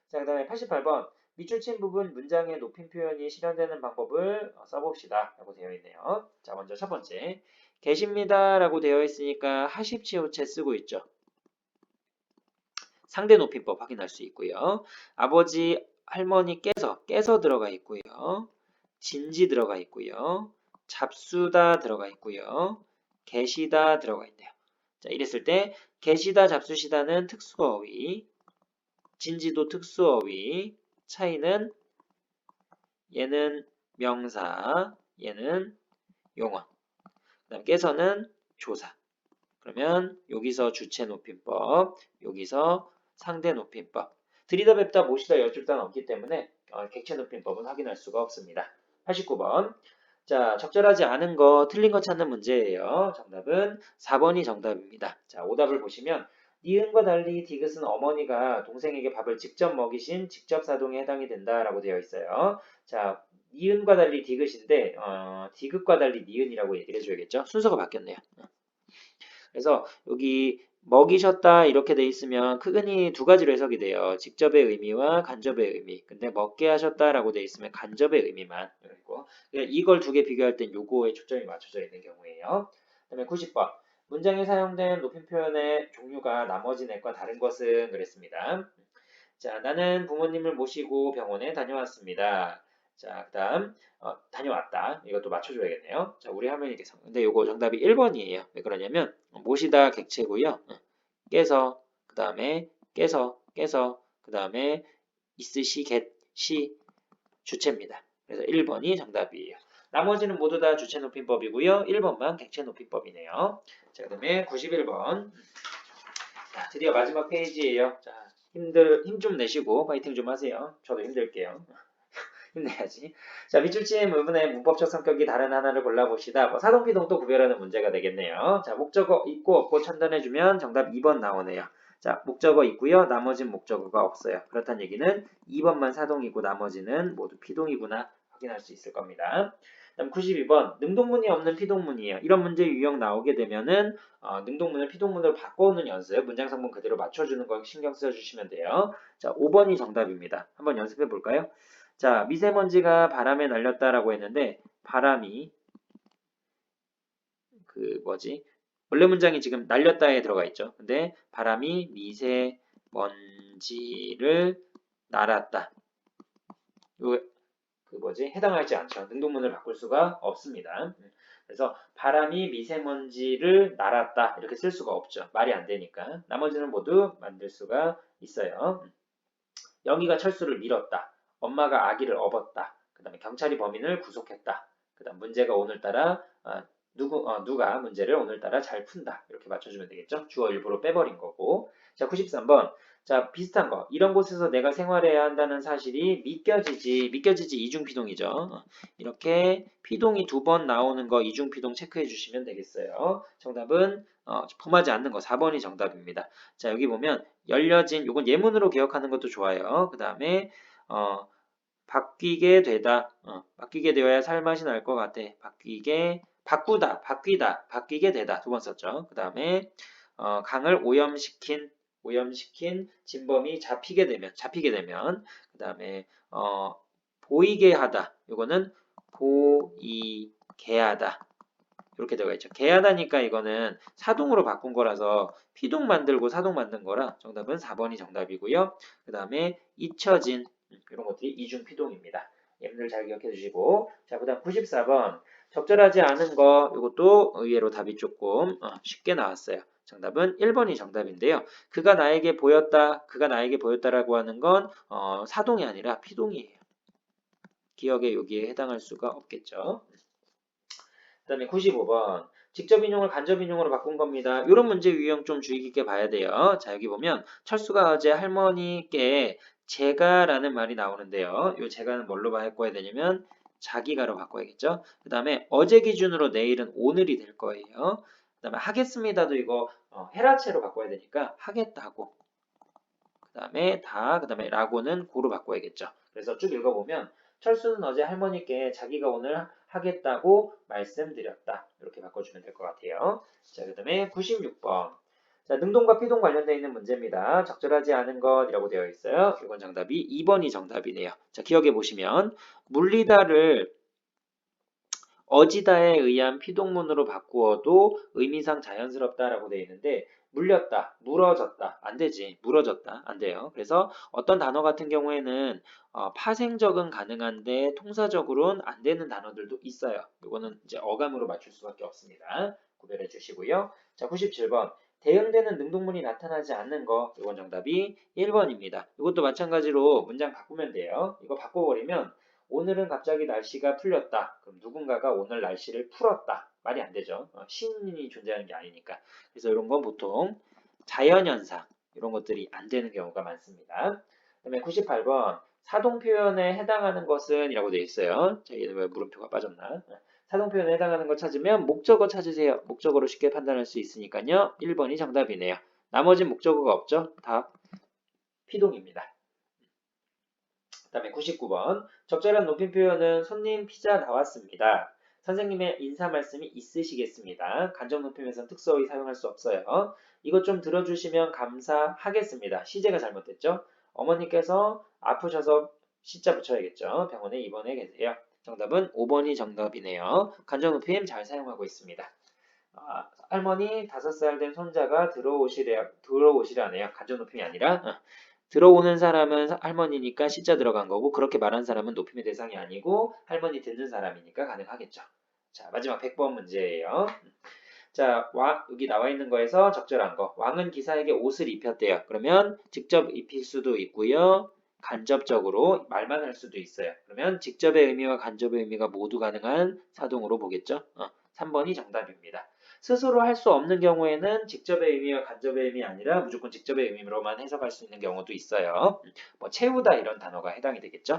자, 그 다음에 88번. 밑줄 친 부분 문장의 높임 표현이 실현되는 방법을 써봅시다 라고 되어 있네요. 자, 먼저 첫 번째. 계십니다 라고 되어 있으니까 하십치오체 쓰고 있죠. 상대 높임법 확인할 수 있고요. 아버지, 할머니께서 들어가 있고요. 진지 들어가 있고요. 잡수다 들어가 있고요. 계시다 들어가 있네요. 자, 이랬을 때 계시다, 잡수시다는 특수어휘, 진지도 특수어휘, 차이는 얘는 명사, 얘는 용언. 그다음 깨서는 조사. 그러면 여기서 주체 높임법, 여기서 상대 높임법. 들이다 뵙다 모시다 여쭐다는 없기 때문에 객체 높임법은 확인할 수가 없습니다. 89번. 자, 적절하지 않은 거, 틀린 거 찾는 문제예요. 정답은 4번이 정답입니다. 자, 오답을 보시면 니은과 달리 디귿은 어머니가 동생에게 밥을 직접 먹이신 직접 사동에 해당이 된다라고 되어 있어요. 자, 니은과 달리 디귿인데 디귿과 달리 니은이라고 얘기를 해줘야겠죠. 순서가 바뀌었네요. 그래서 여기 먹이셨다 이렇게 돼 있으면 크게 두 가지로 해석이 돼요. 직접의 의미와 간접의 의미. 근데 먹게 하셨다라고 돼 있으면 간접의 의미만. 그리고 이걸 두 개 비교할 땐 요거에 초점이 맞춰져 있는 경우예요. 그다음에 90번. 문장에 사용된 높임 표현의 종류가 나머지 넷과 다른 것은 그랬습니다. 자, 나는 부모님을 모시고 병원에 다녀왔습니다. 자, 그다음 다녀왔다. 이것도 맞춰줘야겠네요. 자, 우리 화면이 계속. 근데 요거 정답이 1번이에요. 왜 그러냐면 모시다 객체고요. 깨서, 그 다음에 있으시, 겟시 주체입니다. 그래서 1번이 정답이에요. 나머지는 모두 다 주체 높임법이고요. 1번만 객체 높임법이네요. 자, 그 다음에 91번. 자, 드디어 마지막 페이지예요. 자, 힘 좀 내시고 파이팅 좀 하세요. 저도 힘들게요. 힘내야지. 자, 밑줄치의 부분의 문법적 성격이 다른 하나를 골라봅시다. 사동피동도 구별하는 문제가 되겠네요. 자, 목적어 있고 없고 판단해주면 정답 2번 나오네요. 자, 목적어 있고요. 나머지는 목적어가 없어요. 그렇다는 얘기는 2번만 사동이고 나머지는 모두 피동이구나 확인할 수 있을 겁니다. 다음 92번 능동문이 없는 피동문이에요. 이런 문제 유형 나오게 되면은 능동문을 피동문으로 바꿔오는 연습, 문장 성분 그대로 맞춰주는 거 신경 써주시면 돼요. 자, 5번이 정답입니다. 한번 연습해 볼까요? 자, 미세먼지가 바람에 날렸다라고 했는데 바람이 원래 문장이 지금 날렸다에 들어가 있죠. 근데 바람이 미세먼지를 날았다. 해당하지 않죠. 능동문을 바꿀 수가 없습니다. 그래서 바람이 미세먼지를 날았다 이렇게 쓸 수가 없죠. 말이 안 되니까. 나머지는 모두 만들 수가 있어요. 영희가 철수를 밀었다. 엄마가 아기를 업었다. 그 다음에 경찰이 범인을 구속했다. 그 다음 문제가 오늘따라 누가 문제를 오늘따라 잘 푼다. 이렇게 맞춰주면 되겠죠. 주어 일부러 빼버린 거고. 자, 93번. 자, 비슷한 거. 이런 곳에서 내가 생활해야 한다는 사실이 믿겨지지 이중피동이죠. 이렇게 피동이 두 번 나오는 거 이중피동 체크해 주시면 되겠어요. 정답은 범하지 않는 거 4번이 정답입니다. 자, 여기 보면 열려진, 요건 예문으로 기억하는 것도 좋아요. 그 다음에 바뀌게 되다. 바뀌게 되어야 살맛이 날 것 같아. 바뀌게 되다. 두 번 썼죠. 그 다음에 강을 오염시킨 진범이 잡히게 되면 그 다음에 보이게 하다. 요거는 보이게 하다. 이렇게 들어가 있죠. 개하다니까 이거는 사동으로 바꾼 거라서 피동 만들고 사동 만든 거라 정답은 4번이 정답이고요. 그 다음에 잊혀진 이런 것들이 이중 피동입니다. 여러분들 잘 기억해 주시고 자, 그 다음 94번 적절하지 않은 거 이것도 의외로 답이 조금 쉽게 나왔어요. 정답은 1번이 정답인데요. 그가 나에게 보였다라고 하는 건 사동이 아니라 피동이에요. 기억에 여기에 해당할 수가 없겠죠. 그 다음에 95번 직접 인용을 간접 인용으로 바꾼 겁니다. 이런 문제 유형 좀 주의 깊게 봐야 돼요. 자, 여기 보면 철수가 어제 할머니께 제가라는 말이 나오는데요. 이 제가는 뭘로 바꿔야 되냐면 자기가로 바꿔야겠죠. 그 다음에 어제 기준으로 내일은 오늘이 될 거예요. 그 다음에 하겠습니다도 이거 해라체로 바꿔야 되니까 하겠다고. 그 다음에 그 다음에 라고는 고로 바꿔야겠죠. 그래서 쭉 읽어보면 철수는 어제 할머니께 자기가 오늘 하겠다고 말씀드렸다. 이렇게 바꿔주면 될 것 같아요. 자, 그 다음에 96번. 자, 능동과 피동 관련되어 있는 문제입니다. 적절하지 않은 것이라고 되어 있어요. 이건 정답이 2번이 정답이네요. 자, 기억해 보시면 물리다를 어지다에 의한 피동문으로 바꾸어도 의미상 자연스럽다라고 되어 있는데 물렸다, 물어졌다, 안 되지. 물어졌다, 안 돼요. 그래서 어떤 단어 같은 경우에는 파생적은 가능한데 통사적으로는 안 되는 단어들도 있어요. 이거는 이제 어감으로 맞출 수밖에 없습니다. 구별해 주시고요. 자, 97번. 대응되는 능동문이 나타나지 않는 거. 이건 정답이 1번입니다. 이것도 마찬가지로 문장 바꾸면 돼요. 이거 바꿔버리면 오늘은 갑자기 날씨가 풀렸다. 그럼 누군가가 오늘 날씨를 풀었다. 말이 안 되죠. 신이 존재하는 게 아니니까. 그래서 이런 건 보통 자연현상 이런 것들이 안 되는 경우가 많습니다. 그다음에 98번 사동 표현에 해당하는 것은 이라고 되어 있어요. 자, 얘는 왜 물음표가 빠졌나? 사동 표현에 해당하는 것 찾으면 목적어 찾으세요. 목적어로 쉽게 판단할 수 있으니까요. 1번이 정답이네요. 나머지 목적어가 없죠? 다 피동입니다. 그다음에 99번 적절한 높임 표현은 손님 피자 나왔습니다. 선생님의 인사 말씀이 있으시겠습니다. 간접 높임에서는 특수어휘 사용할 수 없어요. 이것 좀 들어주시면 감사하겠습니다. 시제가 잘못됐죠? 어머니께서 아프셔서 시자 붙여야겠죠. 병원에 입원해 계세요. 정답은 5번이 정답이네요. 간접 높임 잘 사용하고 있습니다. 할머니 5살 된 손자가 들어오시라네요. 간접 높임이 아니라 들어오는 사람은 할머니니까 시자 들어간 거고 그렇게 말한 사람은 높임의 대상이 아니고 할머니 듣는 사람이니까 가능하겠죠. 자, 마지막 100번 문제예요. 자, 여기 나와 있는 거에서 적절한 거. 왕은 기사에게 옷을 입혔대요. 그러면 직접 입힐 수도 있고요. 간접적으로 말만 할 수도 있어요. 그러면 직접의 의미와 간접의 의미가 모두 가능한 사동으로 보겠죠. 3번이 정답입니다. 스스로 할 수 없는 경우에는 직접의 의미와 간접의 의미 아니라 무조건 직접의 의미로만 해석할 수 있는 경우도 있어요. 뭐 채우다 이런 단어가 해당이 되겠죠.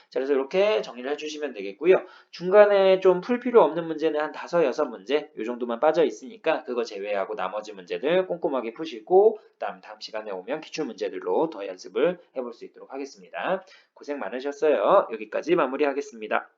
자, 그래서 이렇게 정리를 해주시면 되겠고요. 중간에 좀 풀 필요 없는 문제는 한 5, 6문제 이 정도만 빠져 있으니까 그거 제외하고 나머지 문제들 꼼꼼하게 푸시고 다음 시간에 오면 기출 문제들로 더 연습을 해볼 수 있도록 하겠습니다. 고생 많으셨어요. 여기까지 마무리하겠습니다.